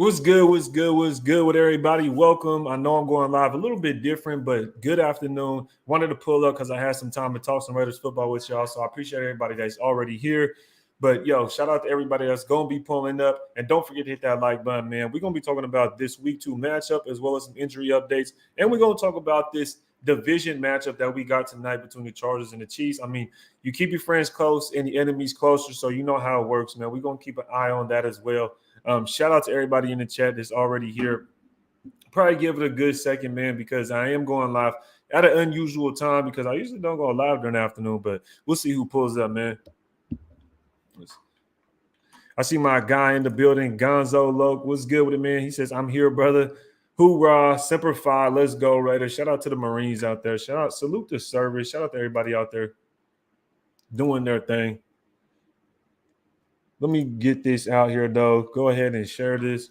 What's good? What's good? What's good with everybody? Welcome. I know I'm going live a little bit different, but good afternoon. Wanted to pull up because I had some time to talk some Raiders football with y'all. So I appreciate everybody that's already here. But yo, shout out to everybody that's gonna be pulling up. And don't forget to hit that like button, man. We're gonna be talking about this week 2 matchup as well as some injury updates. And we're gonna talk about this division matchup that we got tonight between the Chargers and the Chiefs. I mean, you keep your friends close and the enemies closer, so you know how it works, man. We're gonna keep an eye on that as well. Shout out to everybody in the chat that's already here. Probably give it a good second, man, because I am going live at an unusual time because I usually don't go live during the afternoon, but we'll see who pulls up, man. I see my guy in the building, Gonzo Loke. What's good with it, man? He says, I'm here, brother. Hoorah, Semper Fi, let's go, Raiders. Shout out to the Marines out there. Shout out, salute the service. Shout out to everybody out there doing their thing. Let me get this out here, though. Go ahead and share this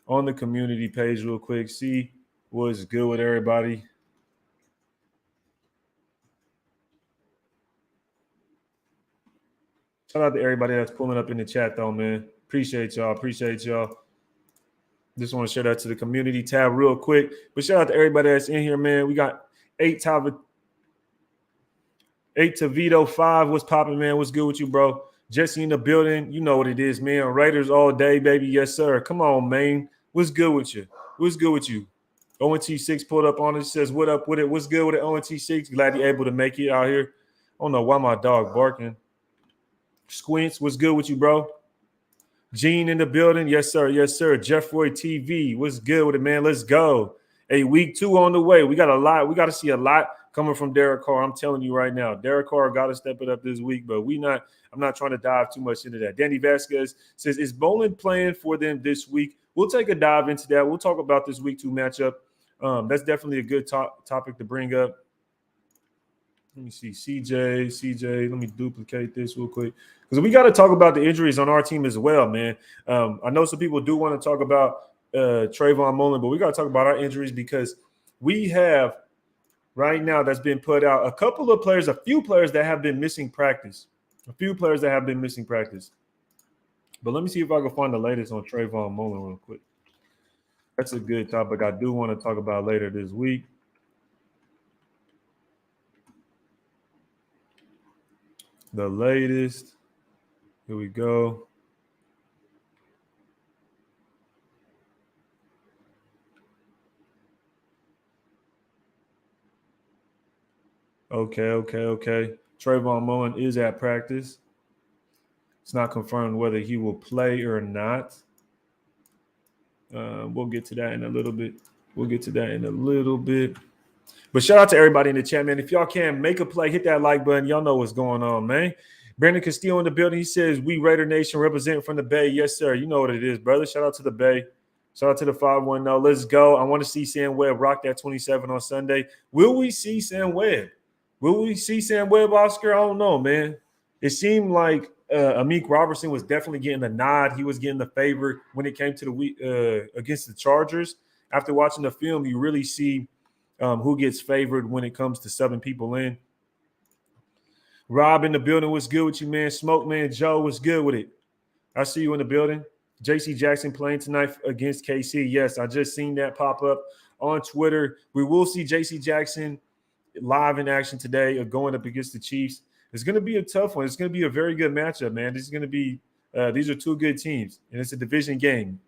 on the community page real quick. See what's good with everybody. Shout out to everybody that's pulling up in the chat, though, man. Appreciate y'all. Appreciate y'all. Just want to share that to the community tab real quick. But shout out to everybody that's in here, man. We got 8 to Vito 5. What's popping, man? What's good with you, bro? Jesse in the building. You know what it is, man. Raiders all day, baby. Yes, sir. Come on, man. What's good with you? What's good with you? ONT6 pulled up on it. Says, what up with it? What's good with it, ONT6? Glad you're able to make it out here. I don't know why my dog barking. Squints, what's good with you, bro? Gene in the building. Yes, sir. Yes, sir. Jeffroy TV. What's good with it, man? Let's go. Hey, week 2 on the way. We got a lot. We got to see a lot coming from Derek Carr. I'm telling you right now. Derek Carr got to step it up this week, but I'm not trying to dive too much into that. Danny Vasquez says, is Bowling playing for them this week? We'll take a dive into that. We'll talk about this week 2 matchup. That's definitely a good topic to bring up. Let me see. CJ, let me duplicate this real quick. Because we got to talk about the injuries on our team as well, man. I know some people do want to talk about Trayvon Mullen, but we got to talk about our injuries because we have right now that's been put out a few players that have been missing practice. But let me see if I can find the latest on Trayvon Mullen real quick. That's a good topic I do want to talk about later this week. The latest. Here we go. Okay. Trayvon Mullen is at practice. It's not confirmed whether he will play or not. We'll get to that in a little bit. But shout out to everybody in the chat, man. If y'all can make a play, hit that like button. Y'all know what's going on, man. Brandon Castillo in the building. He says, we Raider Nation represent from the Bay. Yes, sir. You know what it is, brother. Shout out to the Bay. Shout out to the 510. Let's go. I want to see Sam Webb rock that 27 on Sunday. Will we see Sam Webb? Oscar? I don't know, man. It seemed like Amik Robertson was definitely getting the nod. He was getting the favor when it came to the week against the Chargers. After watching the film, you really see who gets favored when it comes to subbing people in. Rob in the building, what's good with you, man? Smoke Man Joe, what's good with it? I see you in the building. JC Jackson playing tonight against KC. Yes, I just seen that pop up on Twitter. We will see JC Jackson live in action today going up against the Chiefs. It's going to be a tough one. It's going to be a very good matchup, man. This is going to be these are 2 good teams, and it's a division game.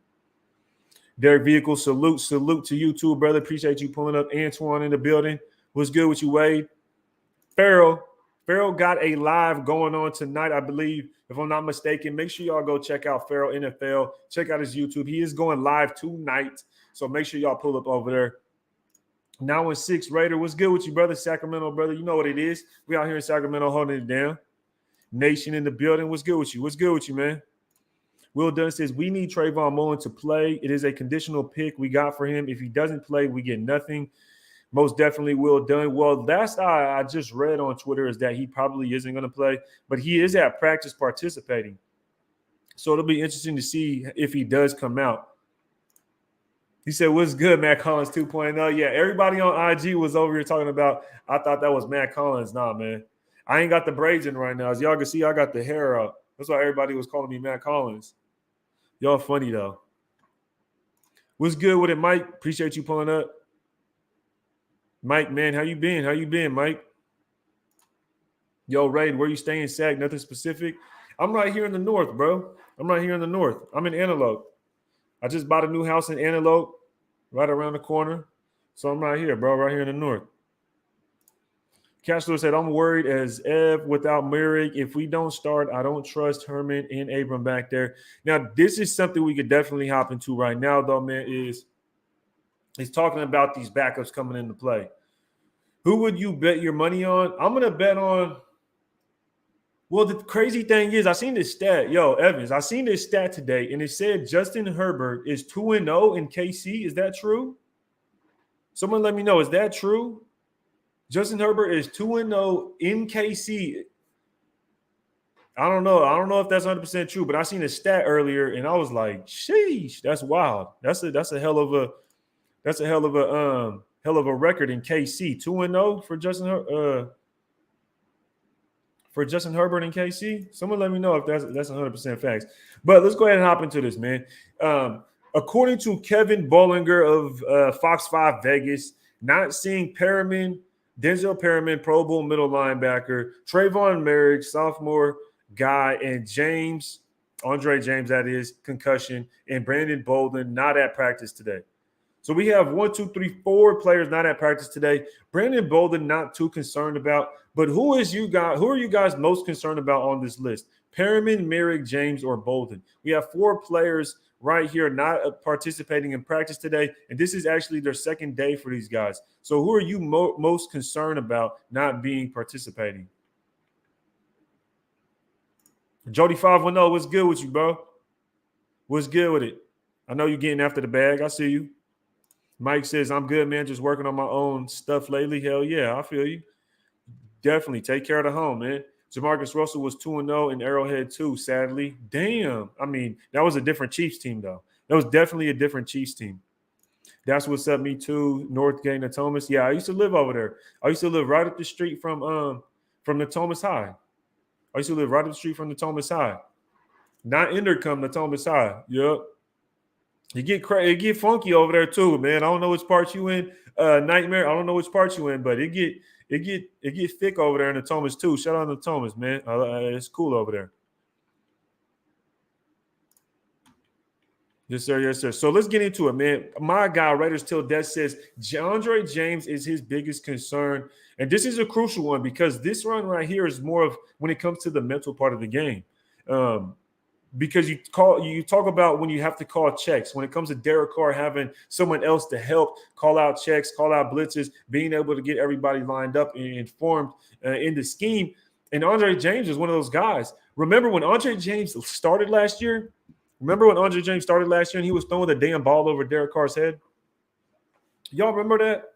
Derek Vehicle, salute to you too, brother. Appreciate you pulling up. Antoine in the building. What's good with you, Wade? Farrell got a live going on tonight, I believe, if I'm not mistaken. Make sure y'all go check out Farrell NFL. Check out his YouTube. He is going live tonight, so make sure y'all pull up over there. Now in 6, Raider. What's good with you, brother? Sacramento, brother. You know what it is. We out here in Sacramento holding it down. Nation in the building. What's good with you, man? Will Dunn says, we need Trayvon Mullen to play. It is a conditional pick we got for him. If he doesn't play, we get nothing. Most definitely Will Dunn. Well, that's I just read on Twitter is that he probably isn't going to play, but he is at practice participating. So it'll be interesting to see if he does come out. He said, what's good, Matt Collins 2.0? Yeah, everybody on IG was over here talking about, I thought that was Matt Collins. Nah, man. I ain't got the braids in right now. As y'all can see, I got the hair up. That's why everybody was calling me Matt Collins. Y'all funny, though. What's good with it, Mike? Appreciate you pulling up. Mike, man, how you been? How you been, Mike? Yo, Raid, where you staying, Sac? Nothing specific? I'm right here in the north, bro. I'm right here in the north. I'm in Antelope. I just bought a new house in Antelope, right around the corner. So I'm right here, bro, right here in the north. Cashler said, I'm worried as Ev without Merrick. If we don't start, I don't trust Herman and Abram back there. Now, this is something we could definitely hop into right now, though, man, is talking about these backups coming into play. Who would you bet your money on? I'm going to bet on – well, the crazy thing is I seen this stat. Yo, Evans, I seen this stat today, and it said Justin Herbert is 2-0 in KC. Is that true? Someone let me know. Is that true? Justin Herbert is 2-0 in KC. I don't know. I don't know if that's 100% true, but I seen a stat earlier, and I was like, "Sheesh, that's wild. That's a hell of a record in KC. 2-0 for Justin Herbert in KC. Someone let me know if that's 100% facts. But let's go ahead and hop into this, man. According to Kevin Bollinger of Fox 5 Vegas, not seeing Denzel Perriman, Pro Bowl middle linebacker, Trayvon Merrick, sophomore guy, and Andre James, that is, concussion, and Brandon Bolden not at practice today. So we have 4 players not at practice today. Brandon Bolden not too concerned about, but who are you guys most concerned about on this list? Perriman, Merrick, James, or Bolden? We have 4 players right here not participating in practice today, and this is actually their second day for these guys. So who are you most concerned about not being participating? Jody 510, what's good with you, bro? What's good with it? I know you're getting after the bag. I see you. Mike says, I'm good, man. Just working on my own stuff lately. Hell yeah, I feel you. Definitely take care of the home, man. Jamarcus Russell was 2-0 in Arrowhead too, sadly. Damn. I mean, that was a different Chiefs team, though. That was definitely a different Chiefs team. That's what's up, me too. Northgate, Natomas. Yeah, I used to live over there. I used to live right up the street from Natomas High. I used to live right up the street from Natomas High. Not Intercom, Natomas High. Yep. It get funky over there too, man. I don't know which part you in, Nightmare. I don't know which part you in, but it get thick over there in the Thomas too. Shout out to Thomas, man. It's cool over there. Yes, sir. Yes, sir. So let's get into it, man. My guy, Raiders Till Death, says Andre James is his biggest concern, and this is a crucial one because this run right here is more of when it comes to the mental part of the game. Because you talk about when you have to call checks. When it comes to Derek Carr having someone else to help call out checks, call out blitzes, being able to get everybody lined up and informed in the scheme. And Andre James is one of those guys. Remember when Andre James started last year? And he was throwing the damn ball over Derek Carr's head? Y'all remember that?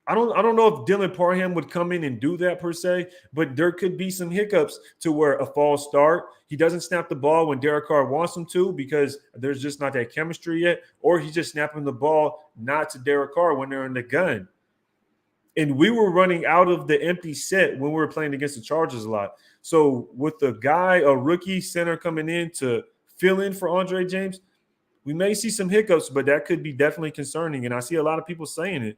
I don't know if Dylan Parham would come in and do that per se, but there could be some hiccups to where a false start. He doesn't snap the ball when Derek Carr wants him to because there's just not that chemistry yet, or he's just snapping the ball not to Derek Carr when they're in the gun. And we were running out of the empty set when we were playing against the Chargers a lot. So with a rookie center coming in to fill in for Andre James, we may see some hiccups, but that could be definitely concerning. And I see a lot of people saying it.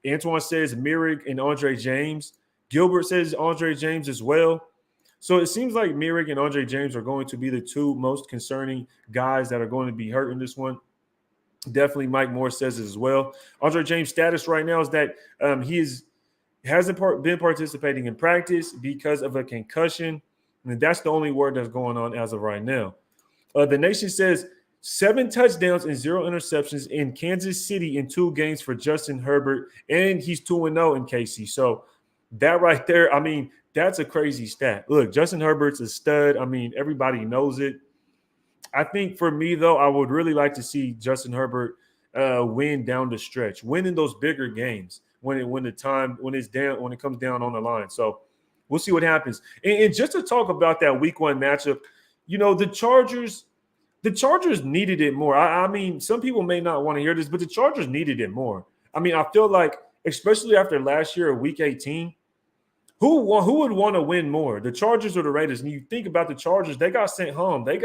Antoine says Merrick and Andre James. Gilbert says Andre James as well. So it seems like Merrick and Andre James are going to be the 2 most concerning guys that are going to be hurt in this one. Definitely Mike Moore says it as well. Andre James' status right now is that he hasn't been participating in practice because of a concussion. And that's the only word that's going on as of right now. The Nation says 7 touchdowns and 0 interceptions in Kansas City in 2 games for Justin Herbert, and he's 2-0 in KC. So that right there, I mean, that's a crazy stat. Look, Justin Herbert's a stud. I mean, everybody knows it. I think for me, though, I would really like to see Justin Herbert win down the stretch, win in those bigger games when it comes down on the line. So we'll see what happens. And just to talk about that Week 1 matchup, you know, the Chargers needed it more. I mean, some people may not want to hear this, but the Chargers needed it more. I mean, I feel like, especially after last year, Week 18, Who would want to win more, the Chargers or the Raiders? And you think about the Chargers, they got sent home. They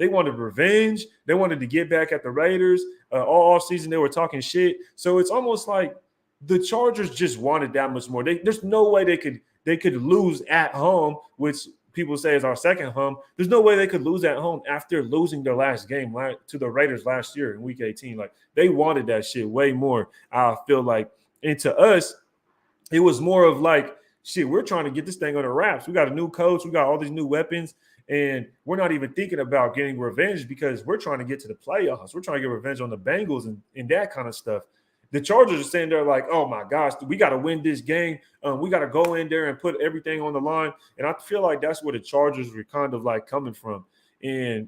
wanted revenge. They wanted to get back at the Raiders. All season they were talking shit. So it's almost like the Chargers just wanted that much more. There's no way they could lose at home, which people say is our second home. There's no way they could lose at home after losing their last game to the Raiders last year in Week 18. Like, they wanted that shit way more, I feel like. And to us, it was more of like, shit, we're trying to get this thing under wraps. We got a new coach. We got all these new weapons. And we're not even thinking about getting revenge because we're trying to get to the playoffs. We're trying to get revenge on the Bengals and that kind of stuff. The Chargers are sitting there like, oh, my gosh, we got to win this game. We got to go in there and put everything on the line. And I feel like that's where the Chargers were kind of like coming from. And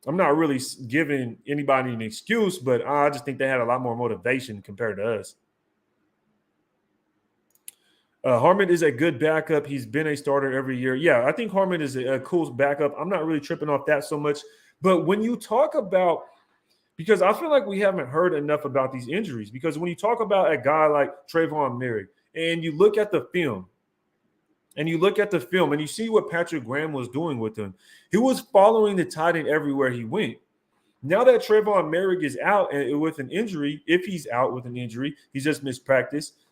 I'm not really giving anybody an excuse, but I just think they had a lot more motivation compared to us. Harmon is a good backup. He's been a starter every year. Yeah, I think Harmon is a cool backup. I'm not really tripping off that so much. But when you talk about – because I feel like we haven't heard enough about these injuries. Because when you talk about a guy like Trayvon Merrick and you look at the film and you see what Patrick Graham was doing with him, he was following the tight end everywhere he went. Now that Trayvon Merrick is out with an injury, if he's out with an injury, he's just missed practice –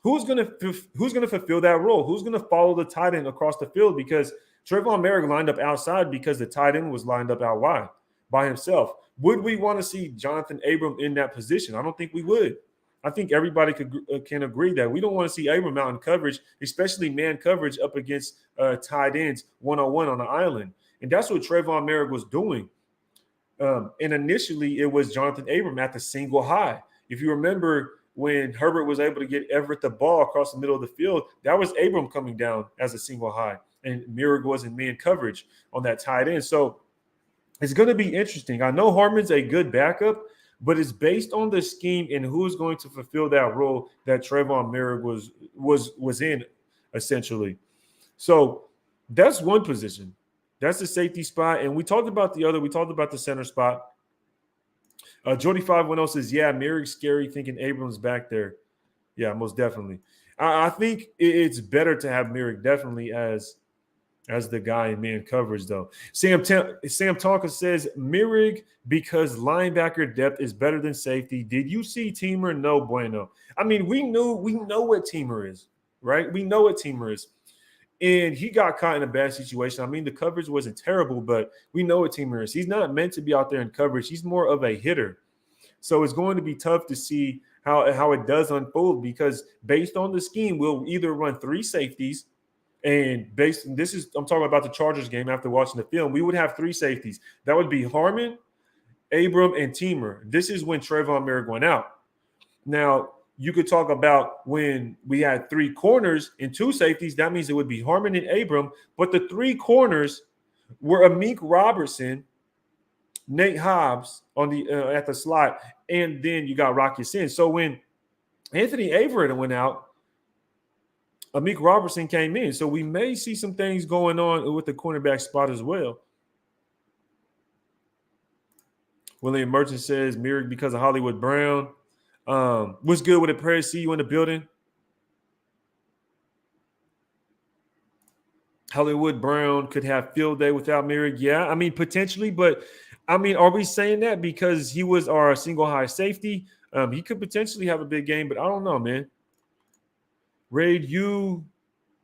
Who's gonna fulfill that role? Who's gonna follow the tight end across the field? Because Trayvon Merrick lined up outside because the tight end was lined up out wide by himself. Would we want to see Jonathan Abram in that position? I don't think we would. I think everybody can agree that we don't want to see Abram out in coverage, especially man coverage up against tight ends one-on-one on the island. And that's what Trayvon Merrick was doing. And initially, it was Jonathan Abram at the single high. If you remember, when Herbert was able to get Everett the ball across the middle of the field, that was Abram coming down as a single high, and Merrick was in man coverage on that tight end. So it's going to be interesting. I know Harmon's a good backup, but it's based on the scheme and who's going to fulfill that role that Trayvon Merrick was in, essentially. So that's one position. That's the safety spot. And we talked about the other. We talked about the center spot. Jordy 510 says, yeah, Merrick's scary thinking Abrams back there. Yeah, most definitely. I think it's better to have Merrick definitely as the guy in man coverage, though. Sam Tonka says, Merrick because linebacker depth is better than safety. Did you see Teamer? No bueno. I mean, we know what Teamer is, right? We know what Teamer is. And he got caught in a bad situation. I mean, the coverage wasn't terrible, but we know what Teamer is. He's not meant to be out there in coverage. He's more of a hitter. So it's going to be tough to see how it does unfold because based on the scheme, we'll either run three safeties and I'm talking about the Chargers game after watching the film. We would have three safeties. That would be Harmon, Abram, and Teamer. This is when Trayvon Merrick went out. Now, you could talk about when we had three corners and two safeties. That means it would be Harmon and Abram. But the three corners were Amik Robertson, Nate Hobbs on the at the slot, and then you got Rocky Sin. So when Anthony Averett went out, Amik Robertson came in. So we may see some things going on with the cornerback spot as well. William Merchant says Merrick because of Hollywood Brown. What's good with it, Perry? See you in the building. Hollywood Brown could have field day without Merrick. Yeah, I mean, potentially, but I mean, are we saying that because he was our single high safety? He could potentially have a big game, but I don't know, man. Raid, you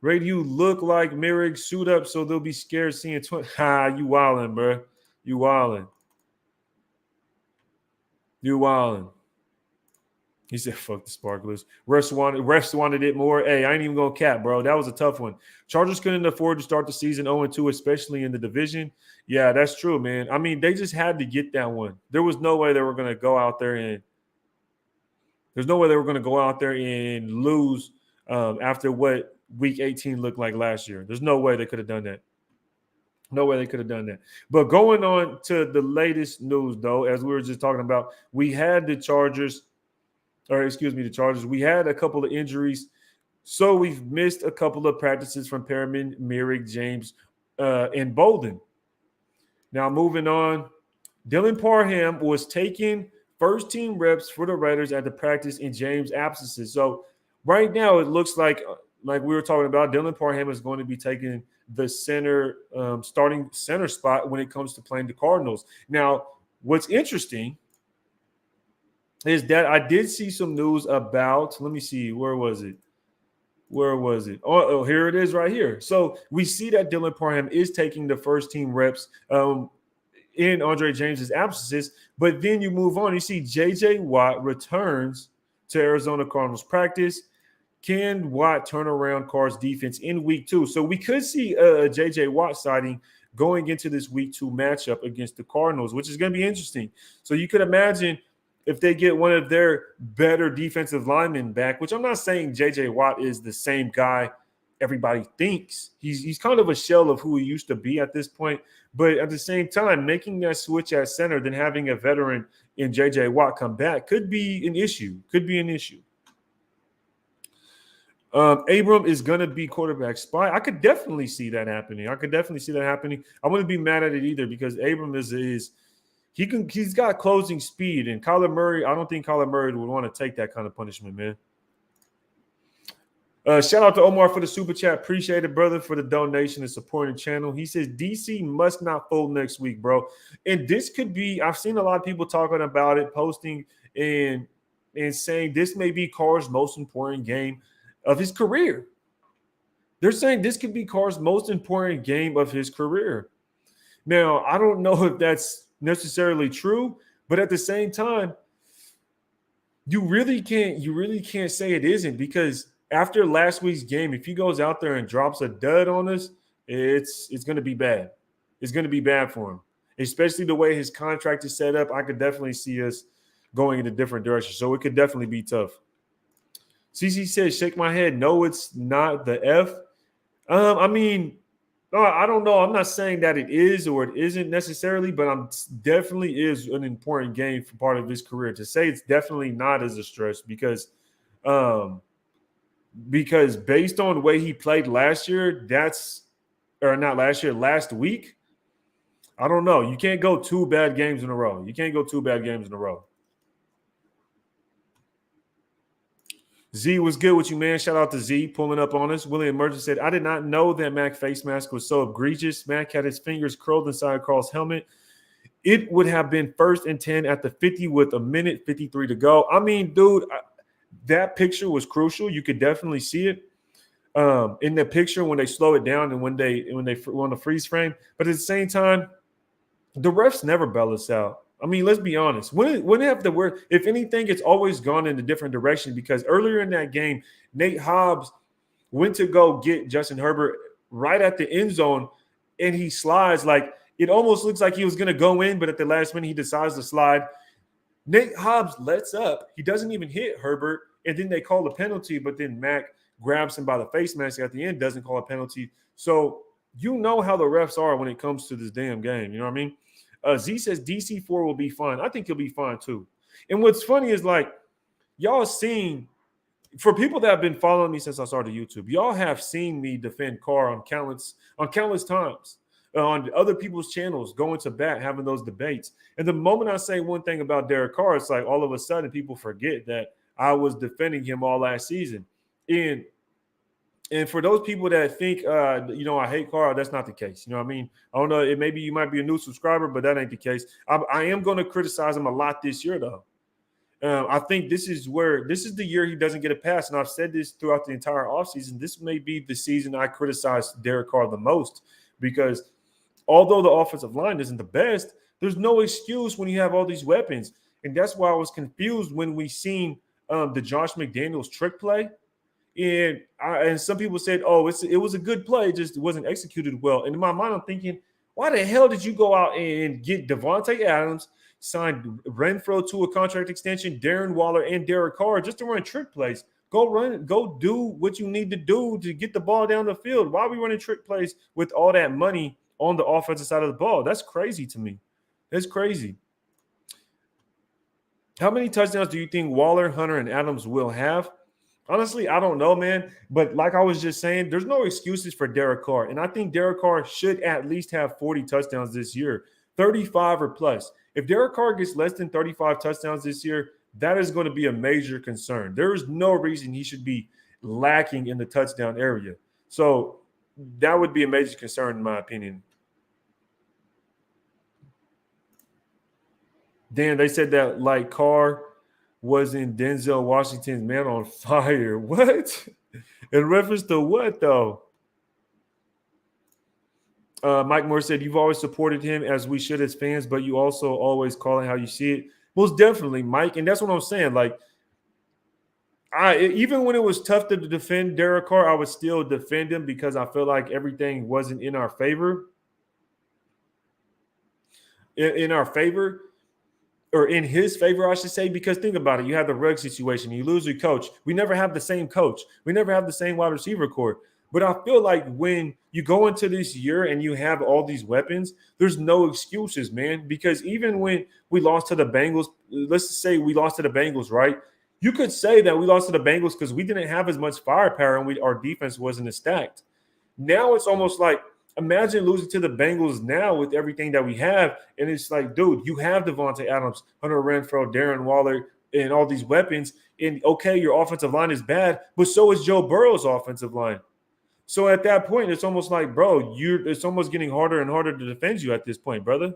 look like Merrick suit up, so they'll be scared seeing 20. You wildin', bro. You wildin'. He said, fuck the sparklers. Refs wanted it more. Hey, I ain't even going to cap, bro. That was a tough one. Chargers couldn't afford to start the season 0-2, especially in the division. Yeah, that's true, man. I mean, they just had to get that one. There was no way they were going to go out there and lose after what Week 18 looked like last year. There's no way they could have done that. No way they could have done that. But going on to the latest news, though, as we were just talking about, we had the Chargers. We had a couple of injuries. So we've missed a couple of practices from Perriman, Merrick, James, and Bolden. Now moving on, Dylan Parham was taking first-team reps for the Raiders at the practice in James' absences. So right now it looks like like we were talking about, Dylan Parham is going to be taking the starting center spot when it comes to playing the Cardinals. Now, what's interesting is that I did see some news about, let me see, where was it? Oh, here it is right here. So we see that Dylan Parham is taking the first team reps in Andre James's absences, but then you move on. You see J.J. Watt returns to Arizona Cardinals practice. Can Watt turn around Carr's defense in week 2? So we could see a J.J. Watt sighting going into this week 2 matchup against the Cardinals, which is going to be interesting. So you could imagine if they get one of their better defensive linemen back, which I'm not saying J.J. Watt is the same guy everybody thinks. He's kind of a shell of who he used to be at this point. But at the same time, making that switch at center, then having a veteran in J.J. Watt come back could be an issue. Abram is going to be quarterback spy. I could definitely see that happening. I wouldn't be mad at it either because Abram he's got closing speed, and Kyler Murray, I don't think Kyler Murray would want to take that kind of punishment, man. Shout out to Omar for the super chat. Appreciate it, brother, for the donation and supporting the channel. He says DC must not fold next week, bro. And this could be, I've seen a lot of people talking about it, posting and saying this may be Carr's most important game of his career. They're saying this could be Carr's most important game of his career. Now, I don't know if that's necessarily true, but at the same time, you really can't say it isn't, because after last week's game, if he goes out there and drops a dud on us, it's going to be bad. It's going to be bad for him, especially the way his contract is set up. I could definitely see us going in a different direction. So it could definitely be tough. CC says, shake my head. No, it's not the F. I mean, I don't know. I'm not saying that it is or it isn't necessarily, but definitely is an important game for part of his career. To say it's definitely not as a stretch because based on the way he played last week, I don't know. You can't go 2 bad games in a row. Z was good with you, man. Shout out to Z pulling up on us. William Merchant said, I did not know that Mac face mask was so egregious. Mac had his fingers curled inside Carl's helmet. It would have been 1st and 10 at the 50 with a minute 53 to go. I mean, dude, that picture was crucial. You could definitely see it in the picture when they slow it down and when they want to freeze frame. But at the same time, the refs never bail us out. I mean, let's be honest. When have the word? If anything, it's always gone in a different direction, because earlier in that game, Nate Hobbs went to go get Justin Herbert right at the end zone, and he slides. Like, it almost looks like he was going to go in, but at the last minute, he decides to slide. Nate Hobbs lets up. He doesn't even hit Herbert, and then they call a penalty, but then Mac grabs him by the face mask at the end, doesn't call a penalty. So you know how the refs are when it comes to this damn game. You know what I mean? Z says DC4 will be fine. I think he'll be fine too. And what's funny is, like, y'all seen, for people that have been following me since I started YouTube, y'all have seen me defend Carr on countless times on other people's channels, going to bat, having those debates. And the moment I say one thing about Derek Carr, it's like all of a sudden people forget that I was defending him all last season. And for those people that think, I hate Carr, that's not the case. You know what I mean? I don't know. Maybe you might be a new subscriber, but that ain't the case. I am going to criticize him a lot this year, though. I think this is the year he doesn't get a pass. And I've said this throughout the entire offseason. This may be the season I criticize Derek Carr the most, because although the offensive line isn't the best, there's no excuse when you have all these weapons. And that's why I was confused when we seen the Josh McDaniels trick play. And some people said, oh, it was a good play, just it wasn't executed well. And in my mind, I'm thinking, why the hell did you go out and get Devontae Adams, signed Renfro to a contract extension, Darren Waller, and Derek Carr just to run trick plays? Go do what you need to do to get the ball down the field. Why are we running trick plays with all that money on the offensive side of the ball? That's crazy to me. That's crazy. How many touchdowns do you think Waller, Hunter, and Adams will have? Honestly, I don't know, man. But like I was just saying, there's no excuses for Derek Carr. And I think Derek Carr should at least have 40 touchdowns this year, 35 or plus. If Derek Carr gets less than 35 touchdowns this year, that is going to be a major concern. There is no reason he should be lacking in the touchdown area. So that would be a major concern in my opinion. Dan, they said that like Carr was in Denzel Washington's Man on Fire. What? In reference to what though? Mike Moore said, "You've always supported him as we should as fans, but you also always call it how you see it." Most definitely, Mike, and that's what I'm saying. Like, even when it was tough to defend Derek Carr, I would still defend him because I feel like everything wasn't in our favor. In our favor, or in his favor, I should say, because think about it. You have the Ruggs situation. You lose your coach. We never have the same coach. We never have the same wide receiver core. But I feel like when you go into this year and you have all these weapons, there's no excuses, man. Because even when we lost to the Bengals, let's just say we lost to the Bengals, right? You could say that we lost to the Bengals because we didn't have as much firepower and our defense wasn't as stacked. Now it's almost like imagine losing to the Bengals now with everything that we have. And it's like, dude, you have Devontae Adams, Hunter Renfrow, Darren Waller, and all these weapons. And okay, your offensive line is bad, but so is Joe Burrow's offensive line. So at that point, it's almost like, bro, it's almost getting harder and harder to defend you at this point, brother.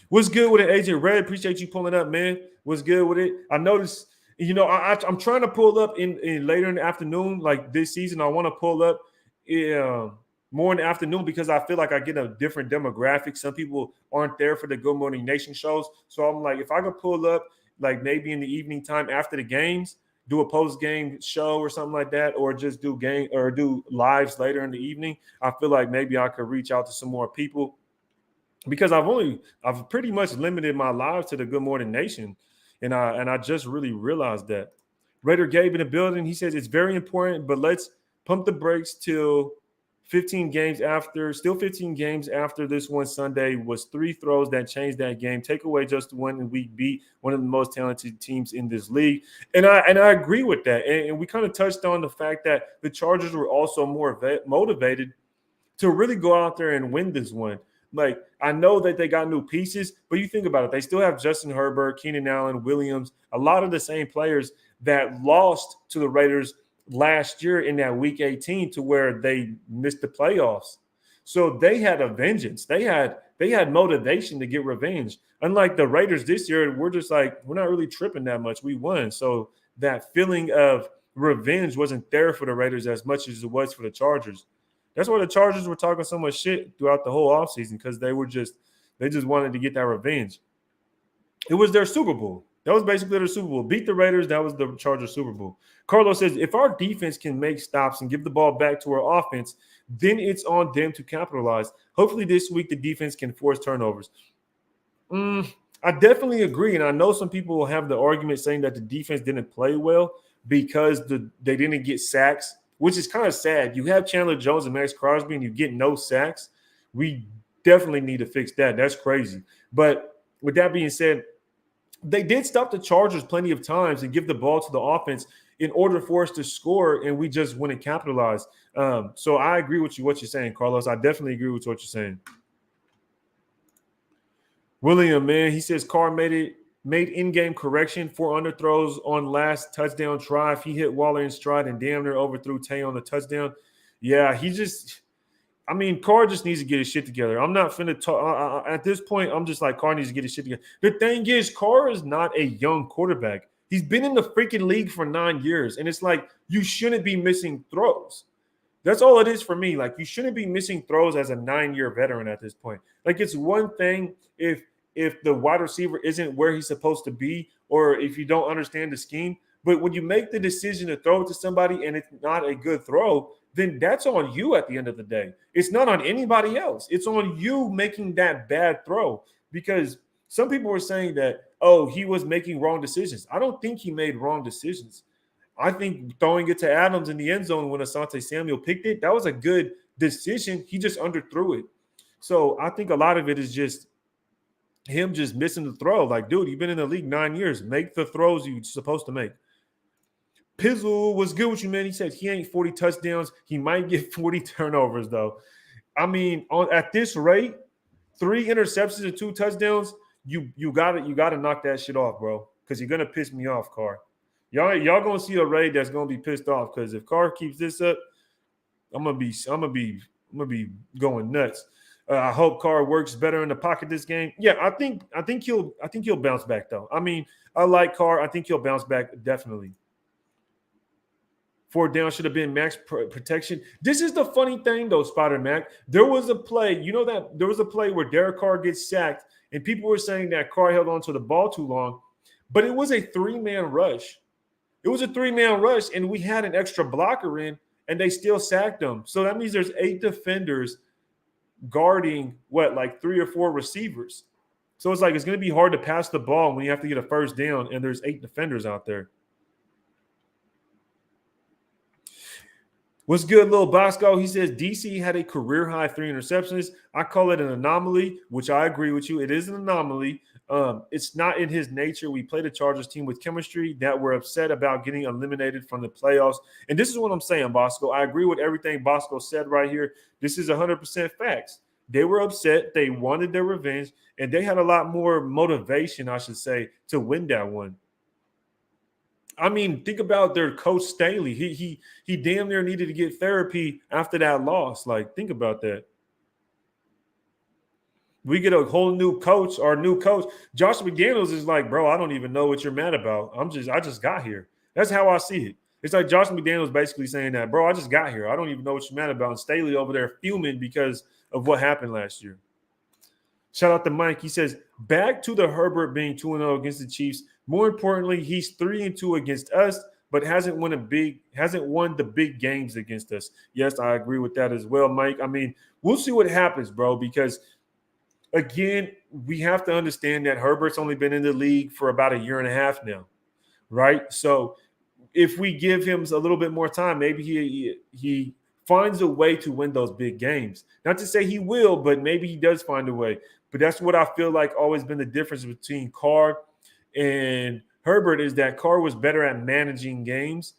What's good with it, Agent Red? Appreciate you pulling up, man. What's good with it? I noticed, I'm trying to pull up in later in the afternoon, like this season. I want to pull up more in the afternoon because I feel like I get a different demographic. Some people aren't there for the Good Morning Nation shows. So I'm like, if I could pull up like maybe in the evening time after the games, do a post-game show or something like that, or just do lives later in the evening, I feel like maybe I could reach out to some more people because I've pretty much limited my lives to the Good Morning Nation. And I just really realized that. Raider Gabe in the building, he says it's very important, but let's pump the brakes till 15 games after this one Sunday was 3 throws that changed that game. Take away just one, and we beat one of the most talented teams in this league. And I agree with that. And we kind of touched on the fact that the Chargers were also more motivated to really go out there and win this one. Like, I know that they got new pieces, but you think about it. They still have Justin Herbert, Keenan Allen, Williams, a lot of the same players that lost to the Raiders last year in that week 18 to where they missed the playoffs. So they had a vengeance. They had motivation to get revenge. Unlike the Raiders this year, we're just like, we're not really tripping that much. We won. So that feeling of revenge wasn't there for the Raiders as much as it was for the Chargers. That's why the Chargers were talking so much shit throughout the whole offseason because they just wanted to get that revenge. It was their Super Bowl. That was basically their Super Bowl. Beat the Raiders, that was the Chargers Super Bowl. Carlos says, if our defense can make stops and give the ball back to our offense, then it's on them to capitalize. Hopefully this week the defense can force turnovers. I definitely agree, and I know some people will have the argument saying that the defense didn't play well because they didn't get sacks, which is kind of sad. You have Chandler Jones and Max Crosby, and you get no sacks. We definitely need to fix that. That's crazy. But with that being said, they did stop the Chargers plenty of times and give the ball to the offense in order for us to score, and we just wouldn't capitalize. So I agree with what you're saying, Carlos. I definitely agree with what you're saying. William, man, he says Carr made in-game correction, 4 underthrows on last touchdown drive. He hit Waller in stride and damn near overthrew Tay on the touchdown. Yeah, Carr just needs to get his shit together. I'm not finna talk. At this point, I'm just like, Carr needs to get his shit together. The thing is, Carr is not a young quarterback. He's been in the freaking league for 9 years, and it's like you shouldn't be missing throws. That's all it is for me. Like, you shouldn't be missing throws as a 9-year veteran at this point. Like, it's one thing if the wide receiver isn't where he's supposed to be or if you don't understand the scheme. But when you make the decision to throw it to somebody and it's not a good throw, then that's on you at the end of the day. It's not on anybody else. It's on you making that bad throw because some people were saying that, oh, he was making wrong decisions. I don't think he made wrong decisions. I think throwing it to Adams in the end zone when Asante Samuel picked it, that was a good decision. He just underthrew it. So I think a lot of it is just him just missing the throw. Like, dude, you've been in the league 9 years. Make the throws you're supposed to make. Pizzle was good with you, man. He said he ain't 40 touchdowns. He might get 40 turnovers, though. I mean, at this rate, 3 interceptions and 2 touchdowns, you gotta knock that shit off, bro. Because you're gonna piss me off, Carr. Y'all gonna see a raid that's gonna be pissed off because if Carr keeps this up, I'm gonna be going nuts. I hope Carr works better in the pocket this game. Yeah, I think he'll bounce back though. I mean, I like Carr. I think he'll bounce back definitely. Fourth down should have been max protection. This is the funny thing though, Spider Mac. There was a play, that there was a play where Derek Carr gets sacked, and people were saying that Carr held on to the ball too long, but it was a three-man rush. It was a three-man rush, and we had an extra blocker in, and they still sacked him. So that means there's 8 defenders guarding like 3 or 4 receivers. So it's going to be hard to pass the ball when you have to get a first down, and there's 8 defenders out there. What's good, Lil Bosco? He says DC had a career high 3 interceptions. I call it an anomaly, which I agree with you. It is an anomaly. It's not in his nature. We played a Chargers team with chemistry that were upset about getting eliminated from the playoffs. And this is what I'm saying, Bosco. I agree with everything Bosco said right here. This is 100% facts. They were upset. They wanted their revenge, and they had a lot more motivation, I should say, to win that one. I mean, think about their coach Staley. He damn near needed to get therapy after that loss. Think about that. We get a whole new coach. Our new coach, Josh McDaniels, is like, bro, I don't even know what you're mad about. I just got here. That's how I see it. It's like Josh McDaniels basically saying that, bro, I just got here. I don't even know what you're mad about. And Staley over there fuming because of what happened last year. Shout out to Mike. He says, back to the Herbert being 2-0 against the Chiefs. More importantly, he's 3-2 against us, but hasn't won the big games against us. Yes, I agree with that as well, Mike. I mean, we'll see what happens, bro, because again, we have to understand that Herbert's only been in the league for about 1.5 years now, right? So if we give him a little bit more time, maybe he finds a way to win those big games. Not to say he will, but maybe he does find a way. But that's what I feel like always been the difference between Carr and Herbert is that Carr was better at managing games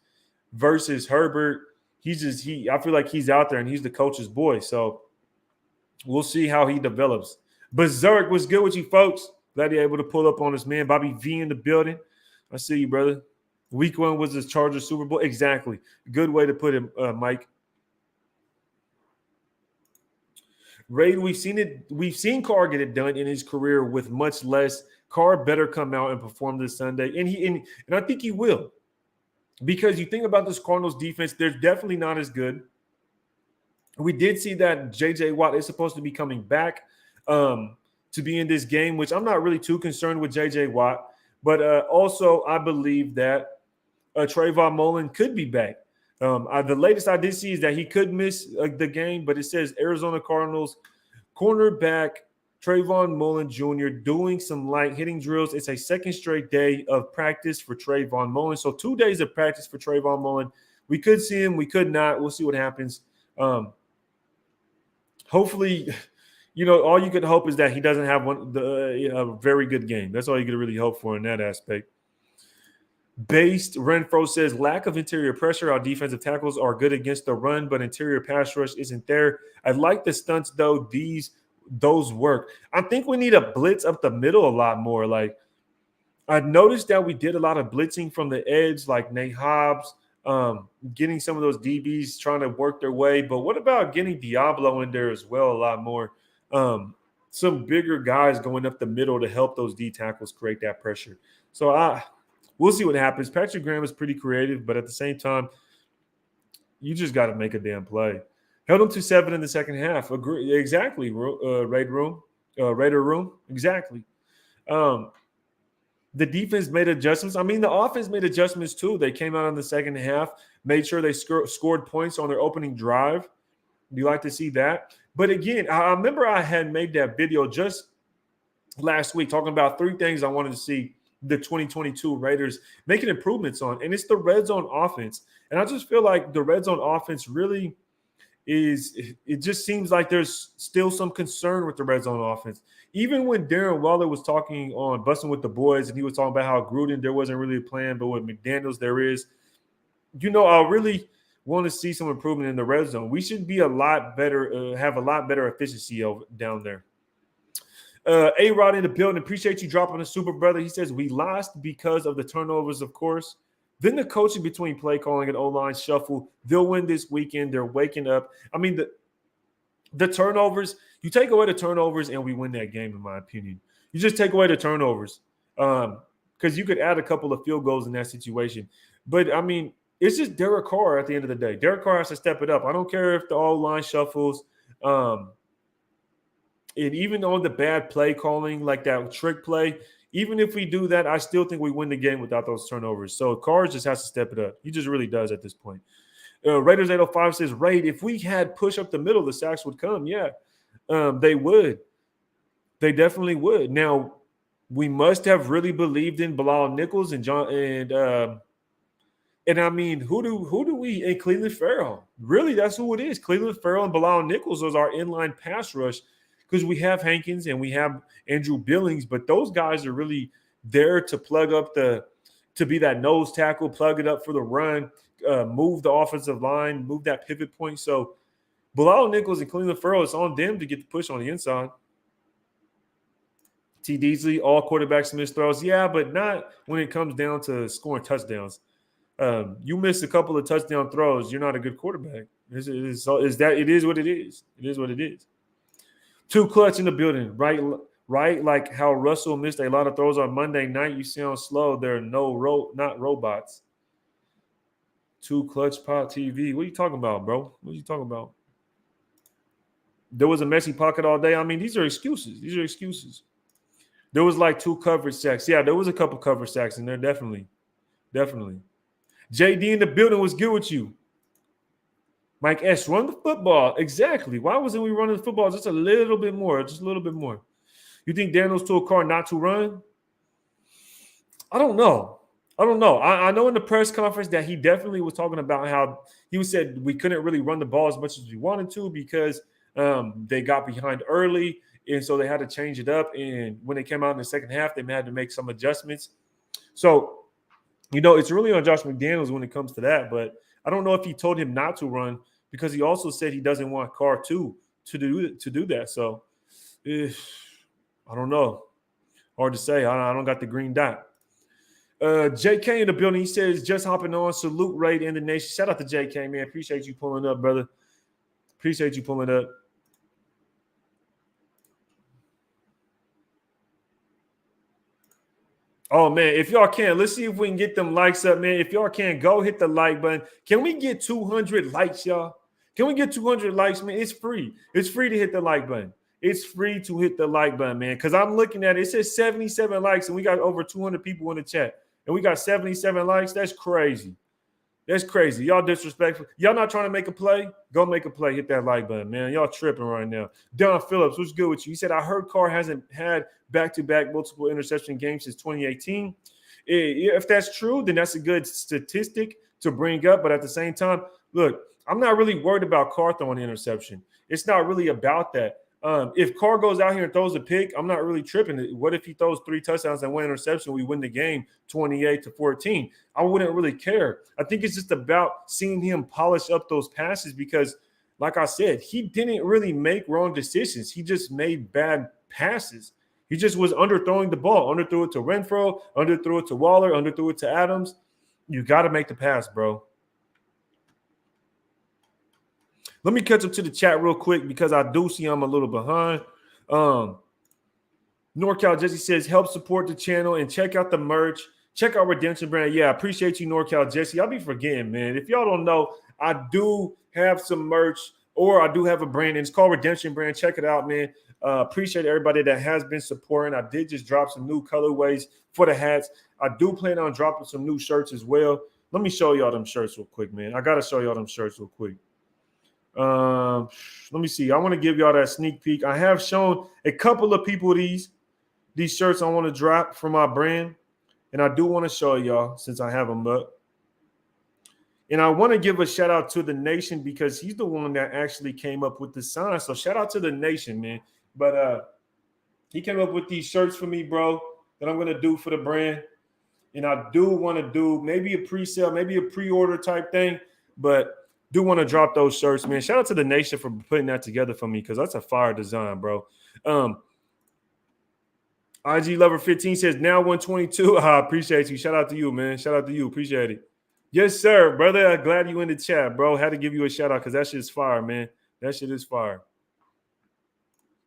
versus Herbert. I feel like he's out there and he's the coach's boy. So we'll see how he develops. Berserk, what's good with you folks? Glad you're able to pull up on us, man. Bobby V in the building. I see you, brother. Week 1 was the Chargers Super Bowl. Exactly. Good way to put it, Mike. Ray, we've seen Carr get it done in his career with much less. Carr better come out and perform this Sunday, and I think he will, because you think about this Cardinals defense, they're definitely not as good. We did see that J.J. Watt is supposed to be coming back to be in this game, which I'm not really too concerned with J.J. Watt, but also I believe that Trayvon Mullen could be back. The latest I did see is that he could miss the game, but it says Arizona Cardinals cornerback Trayvon Mullen Jr. doing some light hitting drills. It's a second straight day of practice for Trayvon Mullen. So 2 days of practice for Trayvon Mullen. We could see him. We could not. We'll see what happens. Hopefully, all you could hope is that he doesn't have a very good game. That's all you could really hope for in that aspect. Based Renfro says lack of interior pressure. Our defensive tackles are good against the run, but interior pass rush isn't there. I like the stunts though. Those work. I think we need a blitz up the middle a lot more. Like I noticed that we did a lot of blitzing from the edge, like Nate Hobbs, getting some of those DBs trying to work their way. But what about getting Diablo in there as well? A lot more. Some bigger guys going up the middle to help those D tackles create that pressure. So we'll see what happens. Patrick Graham is pretty creative, but at the same time, you just got to make a damn play. Held them to 7 in the second half. Agree, exactly, Raider Room. Exactly. The defense made adjustments. I mean, the offense made adjustments too. They came out in the second half, made sure they scored points on their opening drive. You like to see that. But again, I remember I had made that video just last week talking about 3 things I wanted to see the 2022 Raiders making improvements on, and it's the red zone offense. And I just feel like the red zone offense really it just seems like there's still some concern with the red zone offense. Even when Darren Waller was talking on Busting with the Boys, and he was talking about how Gruden, there wasn't really a plan, but with McDaniels, there is. I really want to see some improvement in the red zone. We should be a lot better, have a lot better efficiency down there. A-Rod in the building. Appreciate you dropping a super, brother. He says, we lost because of the turnovers, of course. Then the coaching between play calling and O-line shuffle, they'll win this weekend. They're waking up. I mean, the turnovers, you take away the turnovers and we win that game, in my opinion. You just take away the turnovers because you could add a couple of field goals in that situation. But, I mean, it's just Derek Carr at the end of the day. Derek Carr has to step it up. I don't care if the O-line shuffles. And even on the bad play calling, like that trick play, even if we do that, I still think we win the game without those turnovers. So Carr just has to step it up. He just really does at this point. Raiders 805 says, Raid, if we had push up the middle, the sacks would come. Yeah, they would. They definitely would. Now, we must have really believed in Bilal Nichols and John and I mean, who do we in Cleveland Farrell? Really, that's who it is. Cleveland Farrell and Bilal Nichols was our inline pass rush because we have Hankins and we have Andrew Billings, but those guys are really there to plug up to be that nose tackle, plug it up for the run, move the offensive line, move that pivot point. So Bilal Nichols and Cleveland Farrell, it's on them to get the push on the inside. T. Deasley, all quarterbacks miss throws. Yeah, but not when it comes down to scoring touchdowns. You miss a couple of touchdown throws, you're not a good quarterback. It is what it is. It is what it is. Too clutch in the building, right? Like how Russell missed a lot of throws on Monday night. You sound slow. There are not robots. Too clutch pot TV. What are you talking about, bro? What are you talking about? There was a messy pocket all day. I mean, these are excuses. There was like 2 coverage sacks. Yeah, there was a couple coverage sacks in there. Definitely. JD in the building was good with you. Mike S, run the football. Exactly. Why wasn't we running the football just a little bit more? Just a little bit more. You think Daniels told Carr not to run? I don't know. I know in the press conference that he definitely was talking about how he said we couldn't really run the ball as much as we wanted to because they got behind early, and so they had to change it up. And when they came out in the second half, they had to make some adjustments. So, it's really on Josh McDaniels when it comes to that. But I don't know if he told him not to run because he also said he doesn't want Carr to do that. So, I don't know. Hard to say. I don't got the green dot. JK in the building. He says, just hopping on. Salute, Raid, in the nation. Shout out to JK, man. Appreciate you pulling up, brother. Appreciate you pulling up. Oh, man, if y'all can, let's see if we can get them likes up, man. If y'all can, go hit the like button. Can we get 200 likes, y'all? Can we get 200 likes, man? It's free. It's free to hit the like button. It's free to hit the like button, man, because I'm looking at it. It says 77 likes, and we got over 200 people in the chat, and we got 77 likes. That's crazy. That's crazy. Y'all disrespectful. Y'all not trying to make a play? Go make a play. Hit that like button, man. Y'all tripping right now. Don Phillips, what's good with you? He said, I heard Carr hasn't had back-to-back multiple interception games since 2018. If that's true, then that's a good statistic to bring up. But at the same time, look, I'm not really worried about Carr throwing an interception. It's not really about that. If Carr goes out here and throws a pick, I'm not really tripping. What if he throws 3 touchdowns and 1 interception? We win the game 28-14. I wouldn't really care. I think it's just about seeing him polish up those passes because, like I said, he didn't really make wrong decisions. He just made bad passes. He just was underthrowing the ball. Underthrew it to Renfro, underthrew it to Waller, underthrew it to Adams. You got to make the pass, bro. Let me catch up to the chat real quick because I do see I'm a little behind. NorCal Jesse says, help support the channel and check out the merch. Check out Redemption Brand. Yeah, I appreciate you, NorCal Jesse. I'll be forgetting, man. If y'all don't know, I do have some merch or I do have a brand, and it's called Redemption Brand. Check it out, man. Appreciate everybody that has been supporting. I did just drop some new colorways for the hats. I do plan on dropping some new shirts as well. Let me show y'all them shirts real quick, man. I got to show y'all them shirts real quick. Let me see. I want to give y'all that sneak peek. I have shown a couple of people these shirts I want to drop from my brand, and I do want to show y'all since I have them up. And I want to give a shout out to the Nation because he's the one that actually came up with the sign. So shout out to the Nation, man. But he came up with these shirts for me, bro, that I'm gonna do for the brand. And I do want to do maybe a pre-sale, maybe a pre-order type thing, but do want to drop those shirts, man. Shout out to the Nation for putting that together for me because that's a fire design, bro. IG Lover 15 says now 122. I appreciate you. Shout out to you, man. Shout out to you. Appreciate it. Yes, sir, brother. I'm glad you in the chat, bro. Had to give you a shout out because that shit's fire, man. That shit is fire.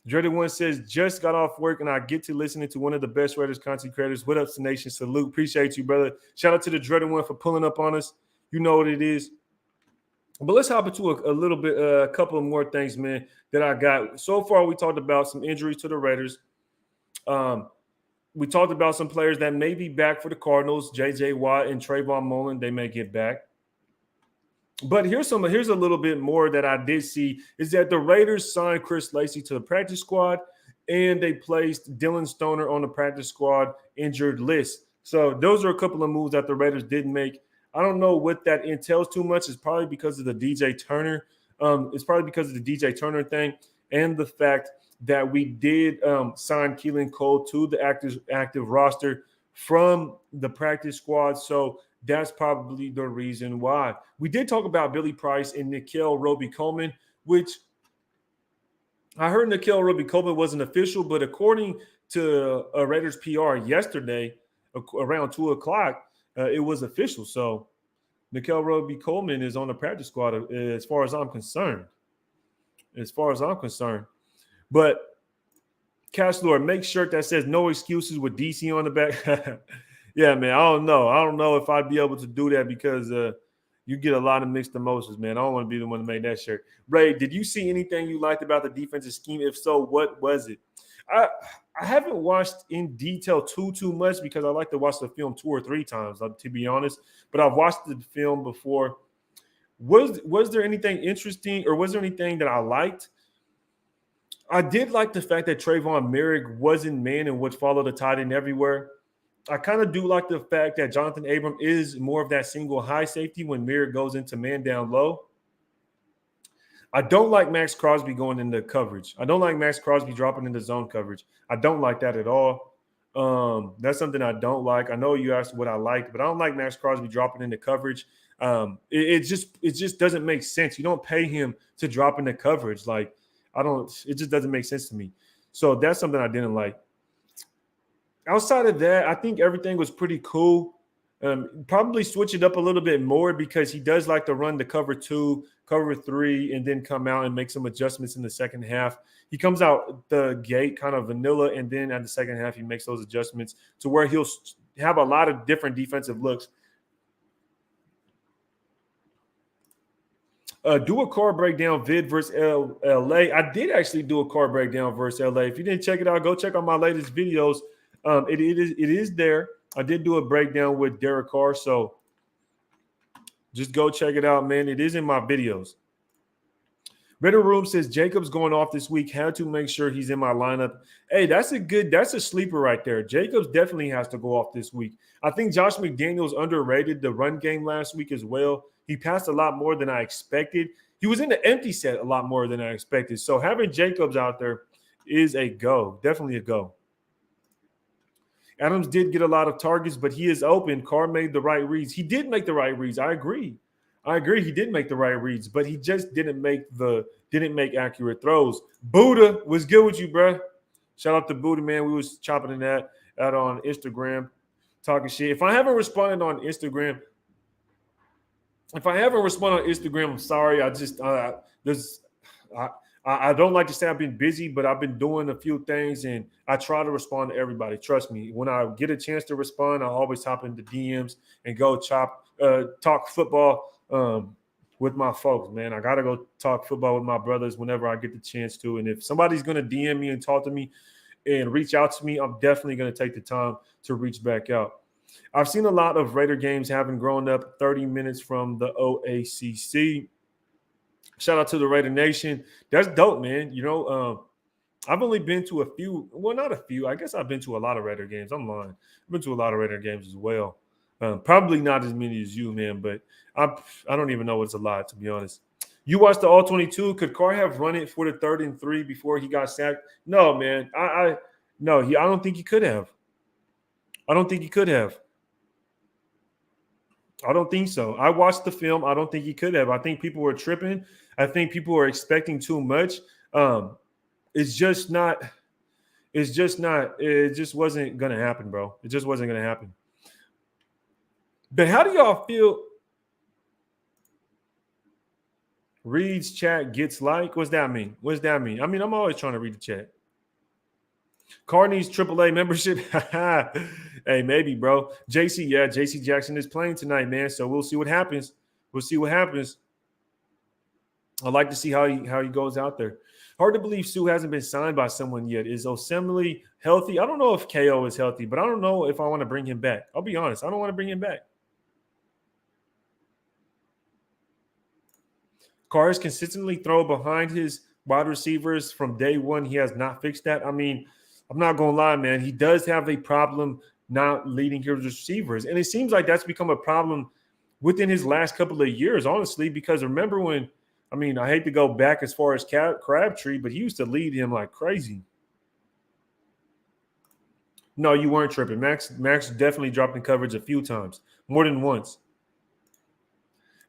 Dreaded One says, just got off work and I get to listening to one of the best Raiders content creators. What up, Nation? Salute. Appreciate you, brother. Shout out to the Dreaded One for pulling up on us. You know what it is. But let's hop into a little bit, a couple of more things, man, that I got. So far, we talked about some injuries to the Raiders. We talked about some players that may be back for the Cardinals, J.J. Watt and Trayvon Mullen. They may get back. But here's a little bit more that I did see is that the Raiders signed Chris Lacey to the practice squad, and they placed Dylan Stoner on the practice squad injured list. So those are a couple of moves that the Raiders did make. I don't know what that entails too much. It's probably because of the DJ Turner. It's probably because of the DJ Turner thing and the fact that we did sign Keelan Cole to the active roster from the practice squad. So that's probably the reason why. We did talk about Billy Price and Nickell Roby-Coleman, which I heard Nickell Roby-Coleman wasn't official, but according to Raiders PR yesterday, around 2 o'clock, it was official. So Nickell Roby-Coleman is on the practice squad as far as I'm concerned. But Cash Lord, make shirt that says no excuses with DC on the back. Yeah, man, I don't know if I'd be able to do that because you get a lot of mixed emotions, man. I don't want to be the one to make that shirt. Ray, did you see anything you liked about the defensive scheme? If so, what was it? I haven't watched in detail too much because I like to watch the film 2 or 3 times, to be honest. But I've watched the film before. Was there anything interesting or was there anything that I liked? I did like the fact that Trayvon Merrick wasn't man and would follow the tight end everywhere. I kind of do like the fact that Jonathan Abram is more of that single high safety when Merrick goes into man down low. I don't like Max Crosby going into coverage. I don't like Max Crosby dropping into zone coverage. I don't like that at all. That's something I don't like. I know you asked what I liked, but I don't like Max Crosby dropping into coverage. It just doesn't make sense. You don't pay him to drop into coverage. Like, it just doesn't make sense to me. So that's something I didn't like. Outside of that, I think everything was pretty cool. Probably switch it up a little bit more because he does like to run the cover 2, cover 3, and then come out and make some adjustments in the second half. He comes out the gate kind of vanilla, and then at the second half, he makes those adjustments to where he'll have a lot of different defensive looks. Do a Carr breakdown vid versus LA. I did actually do a Carr breakdown versus LA. If you didn't check it out, go check out my latest videos. It is there. I did do a breakdown with Derek Carr, so just go check it out, man. It is in my videos. Better Room says Jacobs going off this week. Had to make sure he's in my lineup. Hey, that's a sleeper right there. Jacobs definitely has to go off this week. I think Josh McDaniels underrated the run game last week as well. He passed a lot more than I expected. He was in the empty set a lot more than I expected. So having Jacobs out there is a go. Definitely a go. Adams did get a lot of targets, but he is open. Carr made the right reads. He did make the right reads. I agree. He did make the right reads, but he just didn't make accurate throws. Buddha was good with you, bro. Shout out to Buddha, man. We was chopping in that out on Instagram, talking shit. If I haven't responded on Instagram, I'm sorry. I don't like to say I've been busy, but I've been doing a few things, and I try to respond to everybody. Trust me. When I get a chance to respond, I always hop into DMs and go talk football with my folks, man. I got to go talk football with my brothers whenever I get the chance to. And if somebody's going to DM me and talk to me and reach out to me, I'm definitely going to take the time to reach back out. I've seen a lot of Raider games having grown up 30 minutes from the OACC. Shout out to the Raider Nation. That's dope, man. You know, I've only been to a few. Well, not a few. I guess I've been to a lot of Raider games. I'm lying. I've been to a lot of Raider games as well. Probably not as many as you, man, but I don't even know what's a lot, to be honest. You watched the All-22. Could Carr have run it for the 3rd and 3 before he got sacked? No, man. I don't think he could have. I don't think so. I watched the film. I don't think he could have. I think people were tripping. I think people were expecting too much. It just wasn't going to happen, bro. It just wasn't going to happen. But how do y'all feel? Reads chat, gets like. What's that mean? What's that mean? I mean, I'm always trying to read the chat. Carr needs AAA membership. Hey, maybe, bro. JC, yeah, JC Jackson is playing tonight, man. So we'll see what happens. We'll see what happens. I'd like to see how he goes out there. Hard to believe Sue hasn't been signed by someone yet. Is Osemele healthy? I don't know if KO is healthy, but I don't know if I want to bring him back. I'll be honest. I don't want to bring him back. Carr has consistently thrown behind his wide receivers from day one. He has not fixed that. I mean, I'm not going to lie, man. He does have a problem not leading his receivers. And it seems like that's become a problem within his last couple of years, honestly, because remember when, I mean, I hate to go back as far as Crabtree, but he used to lead him like crazy. No, you weren't tripping. Max definitely dropped in coverage a few times, more than once.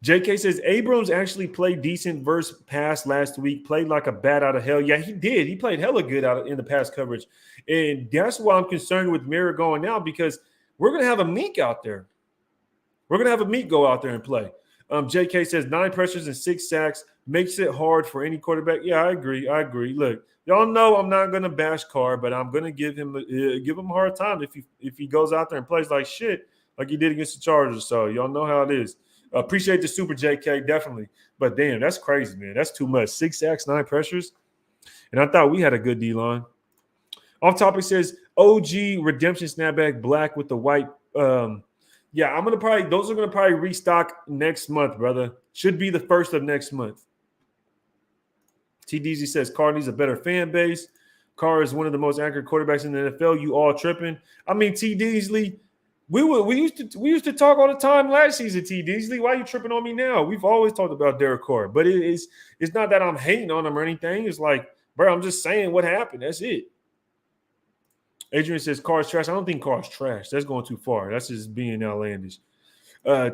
JK says Abrams actually played decent versus pass last week, played like a bat out of hell. Yeah, he did. He played hella good in the pass coverage. And that's why I'm concerned with Mirror going now, because we're going to have a Meek out there. We're going to have a Meek go out there and play. JK says 9 pressures and 6 sacks makes it hard for any quarterback. Yeah, I agree. Look, y'all know I'm not going to bash Carr, but I'm going to give him a hard time if he goes out there and plays like shit, like he did against the Chargers. So y'all know how it is. Appreciate the super, JK, definitely. But damn, that's crazy, man. That's too much. 6 sacks, 9 pressures. And I thought we had a good D-line. Off topic says OG redemption snapback black with the white. Yeah, those are gonna probably restock next month, brother. Should be the first of next month. T. Deasy says Carr needs a better fan base. Carr is one of the most accurate quarterbacks in the NFL. You all tripping? I mean, T. Deasley. We used to talk all the time last season, T. Deasley. Why are you tripping on me now? We've always talked about Derek Carr, but it's not that I'm hating on him or anything. It's like, bro, I'm just saying what happened. That's it. Adrian says Carr's trash. I don't think Carr's trash. That's going too far. That's just being outlandish.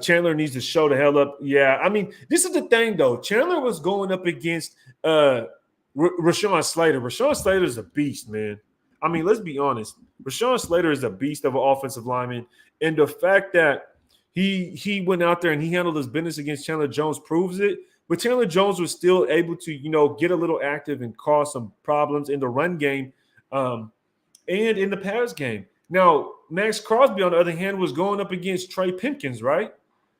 Chandler needs to show the hell up. Yeah, I mean, this is the thing, though. Chandler was going up against Rashawn Slater. Rashawn Slater is a beast, man. I mean, let's be honest. Rashawn Slater is a beast of an offensive lineman. And the fact that he went out there and he handled his business against Chandler Jones proves it. But Chandler Jones was still able to, get a little active and cause some problems in the run game and in the pass game. Now, Max Crosby, on the other hand, was going up against Trey Pipkins, right?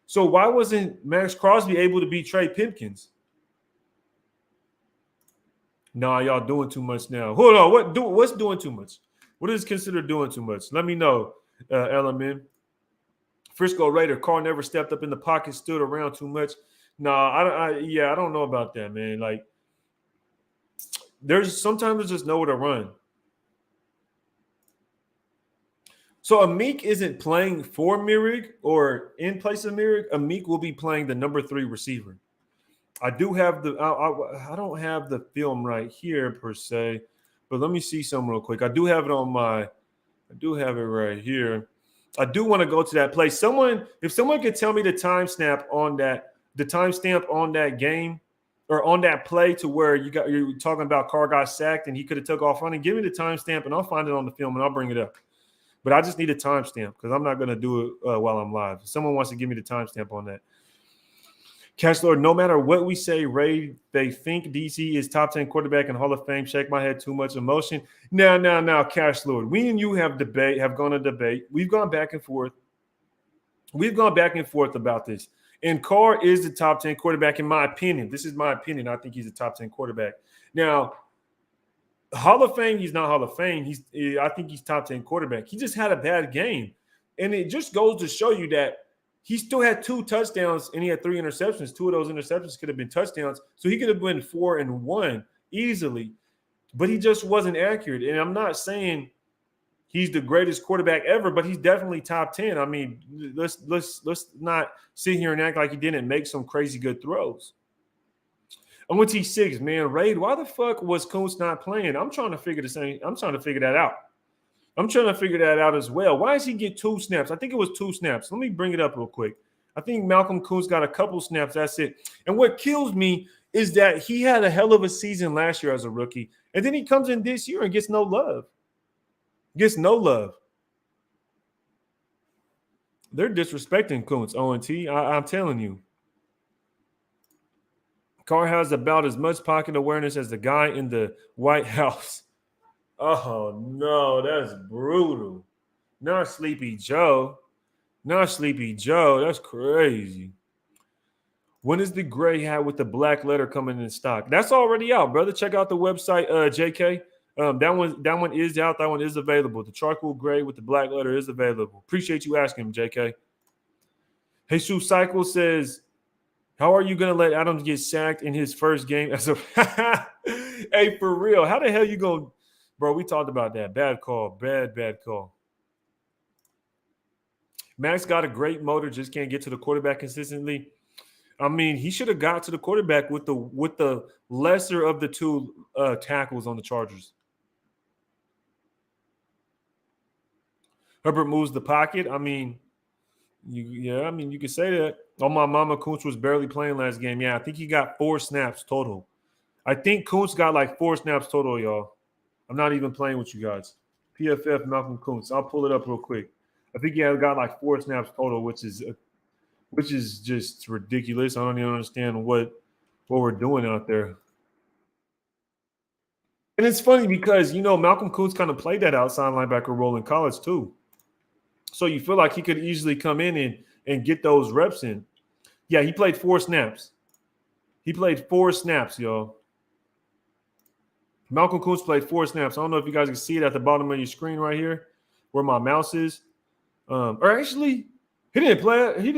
So why wasn't Max Crosby able to beat Trey Pipkins? Nah, y'all doing too much now. Hold on. What's doing too much? What is considered doing too much? Let me know, LMN. Frisco Raider, Carr never stepped up in the pocket, stood around too much. Nah, I don't know about that, man. Like, sometimes there's just nowhere to run. So Amik isn't playing for Mirig or in place of Mirig. Amik will be playing the number 3 receiver. I do have I don't have the film right here per se, but let me see something real quick. I do have it right here. I do want to go to that play. If someone could tell me the timestamp on that game or on that play to where you're talking about Carr got sacked and he could have took off running, give me the timestamp and I'll find it on the film and I'll bring it up. But I just need a timestamp because I'm not going to do it while I'm live. If someone wants to give me the timestamp on that. Cash Lord, no matter what we say, Ray, they think DC is top 10 quarterback in Hall of Fame. Shake my head, too much emotion. Now, Cash Lord. We and you have gone to debate. We've gone back and forth. About this. And Carr is the top 10 quarterback in my opinion. This is my opinion. I think he's a top 10 quarterback. Now, Hall of Fame, he's not Hall of Fame. I think he's top 10 quarterback. He just had a bad game. And it just goes to show you that he still had 2 touchdowns and he had 3 interceptions. 2 of those interceptions could have been touchdowns. So he could have been 4-1 easily. But he just wasn't accurate. And I'm not saying he's the greatest quarterback ever, but he's definitely top 10. I mean, let's not sit here and act like he didn't make some crazy good throws. I'm with T6, man. Raid, why the fuck was Kuntz not playing? I'm trying to figure that out. I'm trying to figure that out as well. Why does he get 2 snaps? I think it was 2 snaps. Let me bring it up real quick. I think Malcolm Kuntz got a couple snaps. That's it. And what kills me is that he had a hell of a season last year as a rookie. And then he comes in this year and gets no love. They're disrespecting Kuntz, O&T. I'm telling you. Carr has about as much pocket awareness as the guy in the White House. Oh no, that's brutal. Not Sleepy Joe. Not Sleepy Joe. That's crazy. When is the gray hat with the black letter coming in stock? That's already out, brother. Check out the website, JK. That one is out. That one is available. The charcoal gray with the black letter is available. Appreciate you asking, JK. Jesus Cycle says, how are you going to let Adams get sacked in his first game? As a hey, for real. How the hell you going to – bro, we talked about that. Bad call. Bad call. Max got a great motor, just can't get to the quarterback consistently. I mean, he should have got to the quarterback with the lesser of the two tackles on the Chargers. Herbert moves the pocket. I mean, you could say that. Oh, my mama, Kuntz was barely playing last game. Yeah, I think he got 4 snaps total. I think Kuntz got like 4 snaps total, y'all. I'm not even playing with you guys. PFF Malcolm Kuntz. I'll pull it up real quick. I think he got like 4 snaps total, which is just ridiculous. I don't even understand what we're doing out there. And it's funny because, Malcolm Kuntz kind of played that outside linebacker role in college too. So you feel like he could easily come in and get those reps in. Yeah, he played 4 snaps. He played 4 snaps, y'all. Malcolm Kuntz played 4 snaps. I don't know if you guys can see it at the bottom of your screen right here where my mouse is. Or actually, he didn't play. He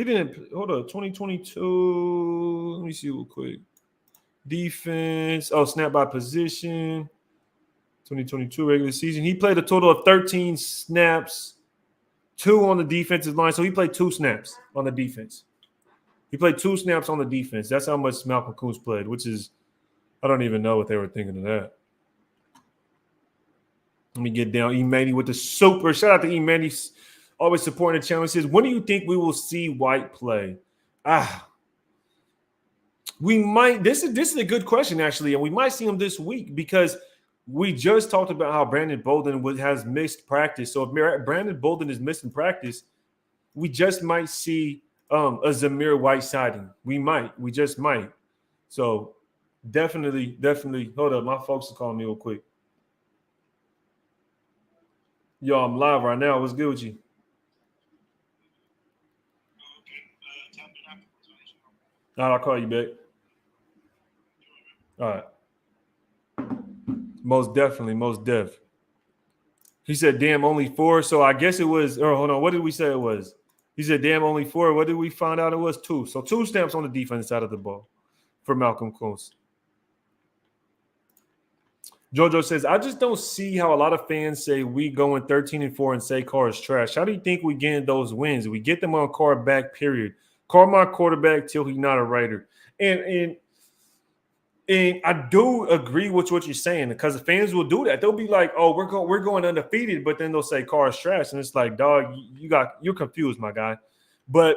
didn't. Hold up. 2022. Let me see real quick. Defense. Oh, snap by position. 2022 regular season. He played a total of 13 snaps, 2 on the defensive line. So he played 2 snaps on the defense. He played 2 snaps on the defense. That's how much Malcolm Kuntz played, which is, I don't even know what they were thinking of that. Let me get down. E-Manny with the super. Shout out to E-Manny, always supporting the channel. He says, when do you think we will see White play? We might. This is a good question, actually, and we might see him this week because we just talked about how Brandon Bolden has missed practice. So if Brandon Bolden is missing practice, we just might see a Zamir White sighting. We just might. So definitely. Hold up, my folks are calling me real quick. Yo, I'm live right now. What's good with you? All right, I'll call you back. All right. Most definitely. He said, damn, only 4. So I guess it was, or hold on, what did we say it was? He said, damn, only 4. What did we find out it was? 2. So 2 snaps on the defense side of the ball for Malcolm Kuntz. Jojo says, I just don't see how a lot of fans say we going 13-4 and say Carr is trash. How do you think we get those wins? We get them on Carr back, period. Carr my quarterback till he's not a Raider. And I do agree with what you're saying because the fans will do that. They'll be like, oh, we're going undefeated, but then they'll say Carr is trash. And it's like, dog, you're confused, my guy. But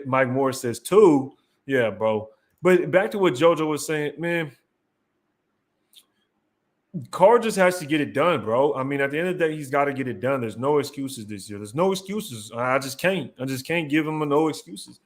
Mike Moore says 2. Yeah, bro. But back to what Jojo was saying, man. Carr just has to get it done, bro. I mean, at the end of the day, he's got to get it done. There's no excuses this year. There's no excuses. I just can't give him no excuses.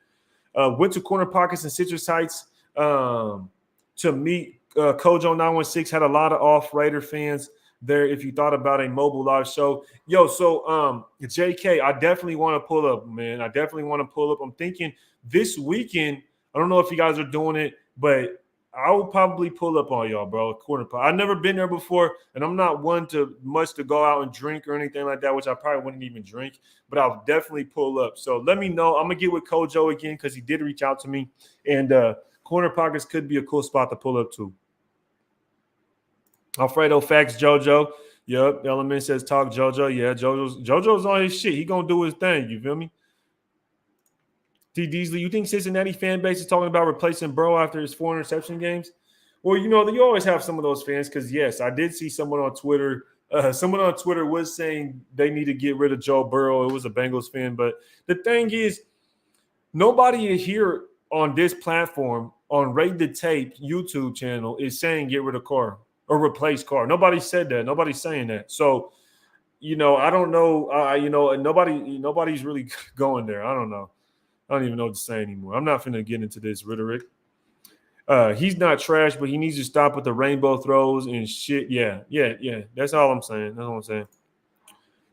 Went to corner pockets and citrus heights to meet Kojo 916. Had a lot of off Raider fans there. If you thought about a mobile live show, so JK, I definitely want to pull up, man. I'm thinking this weekend. I don't know if you guys are doing it, but I will probably pull up on y'all, bro. Corner pot. I've never been there before, and I'm not one to go out and drink or anything like that, which I probably wouldn't even drink, but I'll definitely pull up. So let me know. I'm gonna get with Kojo again because he did reach out to me, and corner pockets could be a cool spot to pull up to. Alfredo facts Jojo. Yep. Element says talk Jojo. Yeah, Jojo's on his shit. He gonna do his thing. You feel me? T. Deasley, you think Cincinnati fan base is talking about replacing Burrow after his 4 interception games? Well, you always have some of those fans because, yes, I did see someone on Twitter. Someone on Twitter was saying they need to get rid of Joe Burrow. It was a Bengals fan. But the thing is, nobody here on this platform, on Rate the Tape YouTube channel, is saying get rid of Carr or replace Carr. Nobody said that. Nobody's saying that. So, I don't know. Nobody's really going there. I don't know. I don't even know what to say anymore. I'm not finna get into this rhetoric. He's not trash, but he needs to stop with the rainbow throws and shit. Yeah. That's all I'm saying. That's all I'm saying.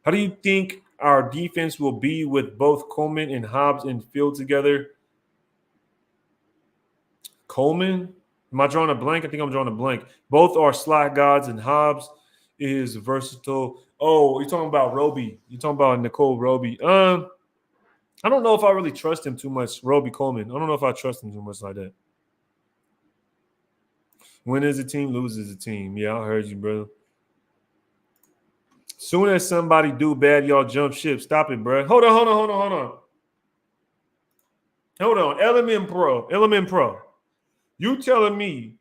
How do you think our defense will be with both Coleman and Hobbs in field together? Coleman? Am I drawing a blank? I think I'm drawing a blank. Both are slot gods, and Hobbs is versatile. Oh, you're talking about Roby. You're talking about Nicole Roby. I don't know if I really trust him too much, Roby Coleman. I don't know if I trust him too much like that. Win as a team, lose as a team. Yeah, I heard you, brother. Soon as somebody do bad, y'all jump ship. Stop it, bro. Hold on. Element Pro. You telling me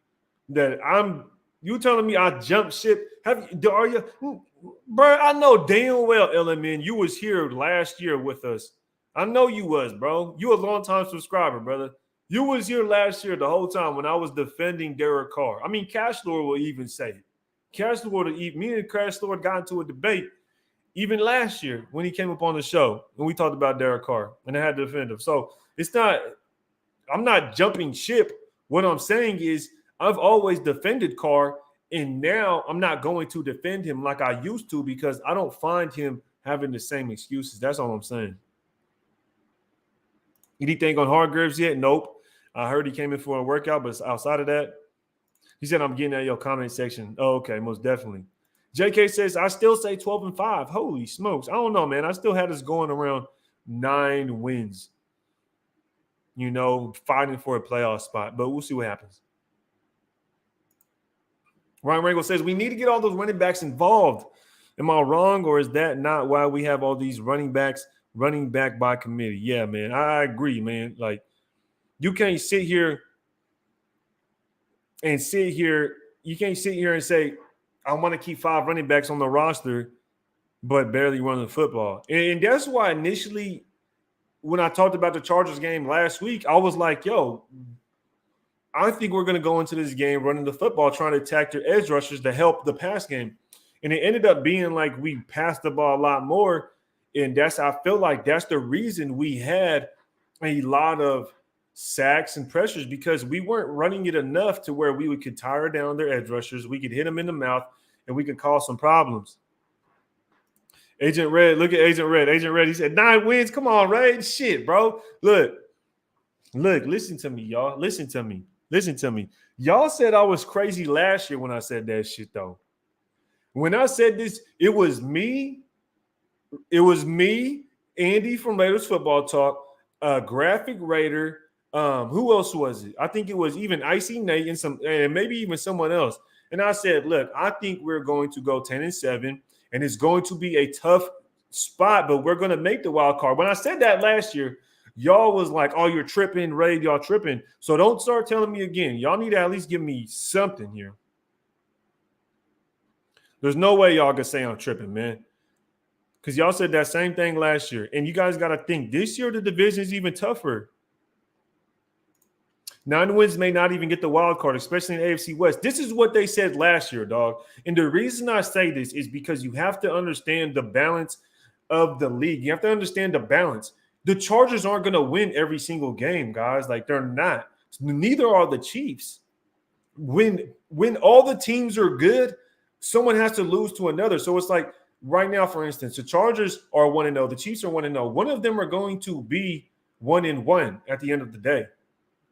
I jump ship? Are you, bro? I know damn well, Element, you was here last year with us. I know you was, bro. You a long time subscriber, brother. You was here last year the whole time when I was defending Derek Carr. I mean, Cash Lord will even say it. Me and Cash Lord got into a debate even last year when he came up on the show and we talked about Derek Carr and I had to defend him. So I'm not jumping ship. What I'm saying is I've always defended Carr, and now I'm not going to defend him like I used to because I don't find him having the same excuses. That's all I'm saying. Anything on Hargreaves yet? Nope. I heard he came in for a workout, but outside of that, he said, I'm getting at your comment section. Oh, okay, most definitely. JK says, I still say 12-5. Holy smokes. I don't know, man. I still had us going around 9 wins, fighting for a playoff spot, but we'll see what happens. Ryan Rangle says, we need to get all those running backs involved. Am I wrong, or is that not why we have all these running backs running back by committee? Yeah, man, I agree, man. Like, you can't sit here and say, I want to keep 5 running backs on the roster, but barely run the football. And that's why initially when I talked about the Chargers game last week, I was like, yo, I think we're going to go into this game running the football, trying to attack their edge rushers to help the pass game. And it ended up being like we passed the ball a lot more. And I feel like that's the reason we had a lot of sacks and pressures, because we weren't running it enough to where we could tire down their edge rushers. We could hit them in the mouth and we could cause some problems. Agent Red, look at Agent Red. Agent Red, he said 9 wins. Come on, Red. Shit, bro. Look, listen to me, y'all. Listen to me. Y'all said I was crazy last year when I said that shit, though. When I said this, it was me, Andy from Raiders Football Talk, Graphic Raider. Who else was it? I think it was even Icy Nate and maybe even someone else. And I said, look, I think we're going to go 10-7. And it's going to be a tough spot, but we're going to make the wild card. When I said that last year, y'all was like, oh, you're tripping, Ray, y'all tripping. So don't start telling me again. Y'all need to at least give me something here. There's no way y'all can say I'm tripping, man. Because y'all said that same thing last year. And you guys got to think, this year the division is even tougher. 9 wins may not even get the wild card, especially in AFC West. This is what they said last year, dog. And the reason I say this is because you have to understand the balance of the league. You have to understand the balance. The Chargers aren't going to win every single game, guys. Like, they're not. Neither are the Chiefs. When all the teams are good, someone has to lose to another. So it's like right now, for instance, the Chargers are 1-0. The Chiefs are 1-0. One of them are going to be 1-1 at the end of the day.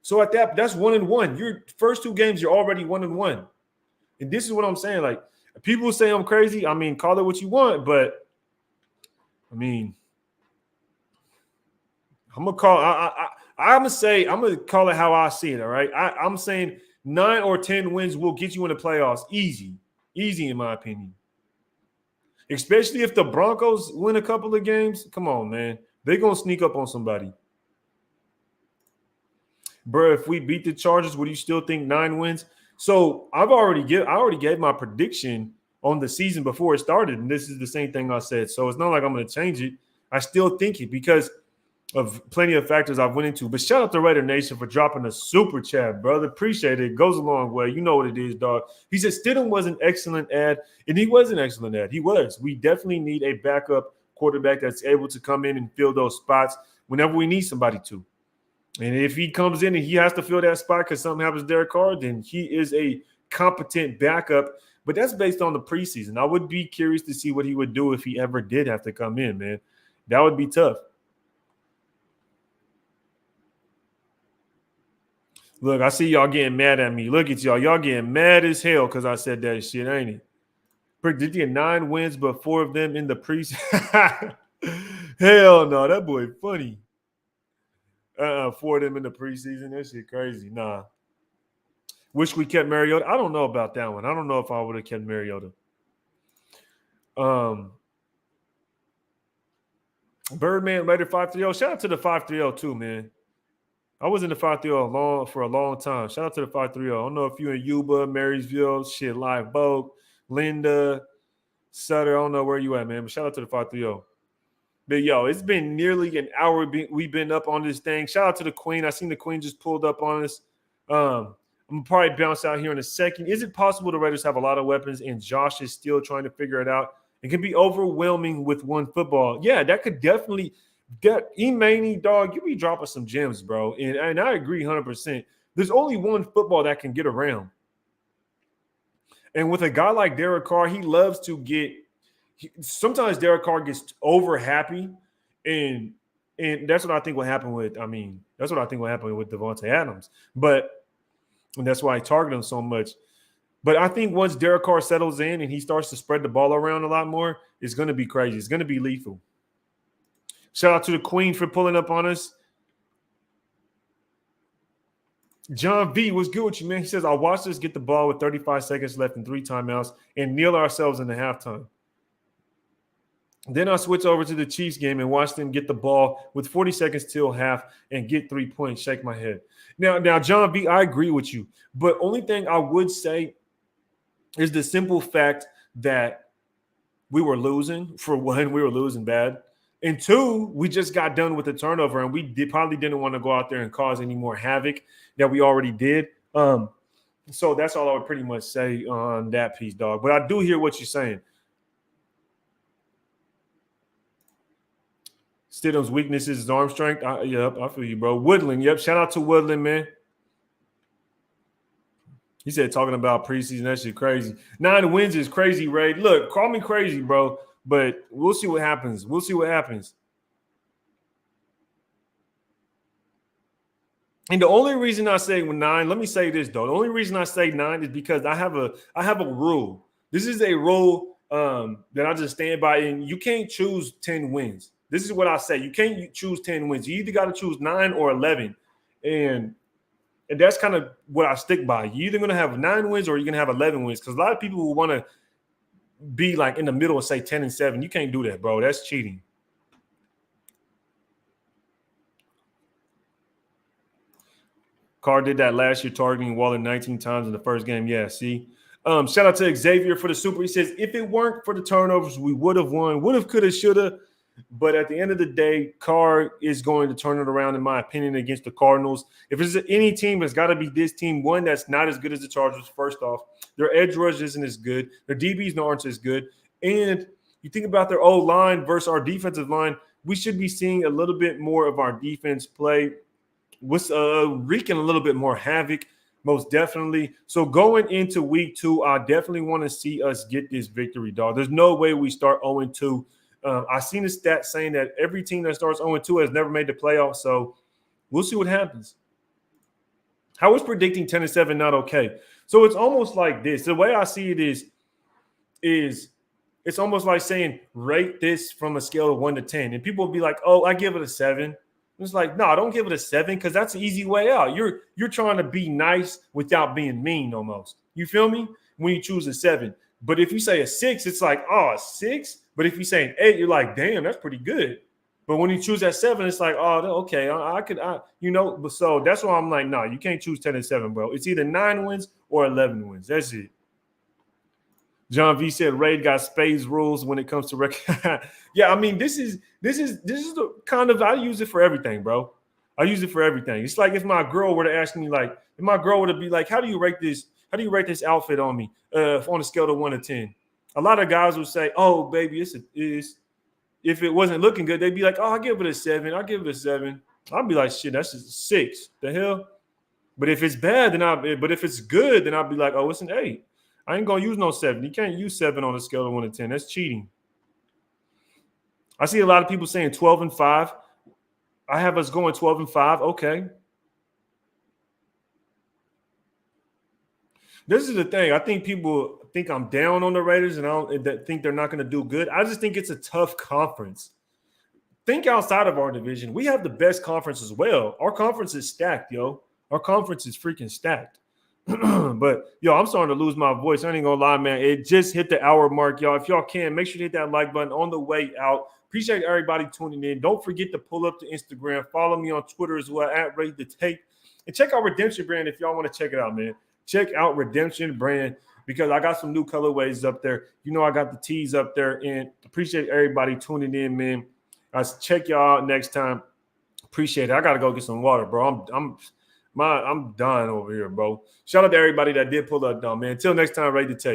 So at that's 1-1. Your first 2 games, you're already 1-1. And this is what I'm saying. Like, people say I'm crazy. I mean, call it what you want, but I mean, I'm gonna call it how I see it. All right. I'm saying 9 or 10 wins will get you in the playoffs. Easy in my opinion. Especially if the Broncos win a couple of games. Come on, man. They're gonna sneak up on somebody. Bro, if we beat the Chargers, would you still think 9 wins? So I already gave my prediction on the season before it started, and this is the same thing I said. So it's not like I'm going to change it. I still think it because of plenty of factors I've went into. But shout out to Raider Nation for dropping a super chat, brother. Appreciate it. It goes a long way. You know what it is, dog. He said Stidham was an excellent ad, and he was an excellent ad. He was. We definitely need a backup quarterback that's able to come in and fill those spots whenever we need somebody to. And if he comes in and he has to fill that spot because something happens to Derek Carr, then he is a competent backup. But that's based on the preseason. I would be curious to see what he would do if he ever did have to come in, man. That would be tough. Look, I see y'all getting mad at me. Look at y'all. Y'all getting mad as hell because I said that shit, ain't it? Did you get 9 wins, but 4 of them in the preseason? Hell no, that boy funny. 4 of them in the preseason. That shit crazy. Nah. Wish we kept Mariota. I don't know about that one. I don't know if I would have kept Mariota. Birdman later 530. Shout out to the 530 too, man. I was in the 530 for a long time. Shout out to the 530. I don't know if you in Yuba, Marysville, shit, Live Boat, Linda, Sutter. I don't know where you at, man. But shout out to the 530. But yo, it's been nearly an hour we've been up on this thing. Shout out to the Queen. I seen the Queen just pulled up on us. I'm gonna probably bounce out here in a second. Is it possible the Raiders have a lot of weapons and Josh is still trying to figure it out? It can be overwhelming with one football. Yeah, that could definitely get E-Maney, dog. You be dropping some gems, bro. And I agree 100%. There's only one football that can get around. And with a guy like Derek Carr, he loves to get sometimes Derek Carr gets over happy, and that's what I think will happen with. I mean, that's what I think will happen with Devontae Adams. And that's why I target him so much. But I think once Derek Carr settles in and he starts to spread the ball around a lot more, it's going to be crazy. It's going to be lethal. Shout out to the Queen for pulling up on us. John V, what's good with you, man? He says, I watched us get the ball with 35 seconds left and 3 timeouts and kneel ourselves in the halftime. Then I switch over to the Chiefs game and watch them get the ball with 40 seconds till half and get 3 points. Shake my head. Now, John V, I agree with you. But only thing I would say is the simple fact that we were losing. For one, we were losing bad. And 2, we just got done with the turnover, and we probably didn't want to go out there and cause any more havoc that we already did. So that's all I would pretty much say on that piece, dog. But I do hear what you're saying. Stidham's weakness is his arm strength. Yep, I feel you, bro. Woodland, yep. Shout out to Woodland, man. He said talking about preseason, that shit crazy. 9 wins is crazy, Ray. Look, call me crazy, bro, but we'll see what happens. We'll see what happens. And the only reason I say 9, let me say this, though. The only reason I say 9 is because I have a rule. This is a rule that I just stand by, and you can't choose 10 wins. This is what I say. You can't choose 10 wins. You either got to choose 9 or 11. And that's kind of what I stick by. You're either going to have 9 wins or you're going to have 11 wins. Because a lot of people will want to be like in the middle and say 10-7. You can't do that, bro. That's cheating. Carr did that last year, targeting Waller 19 times in the first game. Yeah, see? Shout out to Xavier for the super. He says, if it weren't for the turnovers, we would have won. Would have, could have, should have. But at the end of the day, Carr is going to turn it around, in my opinion, against the Cardinals. If it's any team, it's got to be this team. One that's not as good as the Chargers, first off. Their edge rush isn't as good. Their DBs aren't as good. And you think about their O-line versus our defensive line, we should be seeing a little bit more of our defense play with wreaking a little bit more havoc, most definitely. So going into week 2, I definitely want to see us get this victory, dog. There's no way we start 0-2. I seen a stat saying that every team that starts 0-2 has never made the playoffs. So we'll see what happens. How is predicting 10-7 not okay? So it's almost like this. The way I see it is it's almost like saying rate this from a scale of 1 to 10. And people will be like, oh, I give it a 7. It's like, no, don't give it a 7 because that's an easy way out. You're trying to be nice without being mean almost. You feel me? When you choose a 7. But if you say a 6, it's like, oh, a 6? But if you say an 8, you're like, damn, that's pretty good. But when you choose that 7, it's like, oh, okay, I could. So that's why I'm like, no, you can't choose 10-7, bro. It's either 9 wins or 11 wins. That's it. John V said Raid got Spades rules when it comes to record. Yeah, I mean, this is the kind of, I use it for everything, bro. I use it for everything. It's like if my girl were to ask me, like, if my girl were to be like, how do you rate this? How do you rate this outfit on me on a scale of 1 to 10? A lot of guys would say, oh, baby, if it wasn't looking good, they'd be like, oh, I'll give it a 7. I'll give it a 7. I'll be like, shit, that's just 6. The hell? But if it's bad, but if it's good, then I'll be like, oh, it's an 8. I ain't gonna use no 7. You can't use 7 on a scale of 1 to 10. That's cheating. I see a lot of people saying 12 and 5. I have us going 12 and 5. Okay. This is the thing. I think people think I'm down on the Raiders and I don't think they're not going to do good. I just think it's a tough conference. Think outside of our division. We have the best conference as well. Our conference is stacked, yo. Our conference is freaking stacked. But, yo, I'm starting to lose my voice. I ain't going to lie, man. It just hit the hour mark, y'all. If y'all can, make sure to hit that like button on the way out. Appreciate everybody tuning in. Don't forget to pull up to Instagram. Follow me on Twitter as well, @RateTheTape. And check out Redemption Brand if y'all want to check it out, man. Check out Redemption Brand because I got some new colorways up there. You know I got the tees up there. And appreciate everybody tuning in, man. I'll check y'all out next time. Appreciate it. I got to go get some water, bro. I'm dying over here, bro. Shout out to everybody that did pull up, though, man. Until next time, Rate the Tape.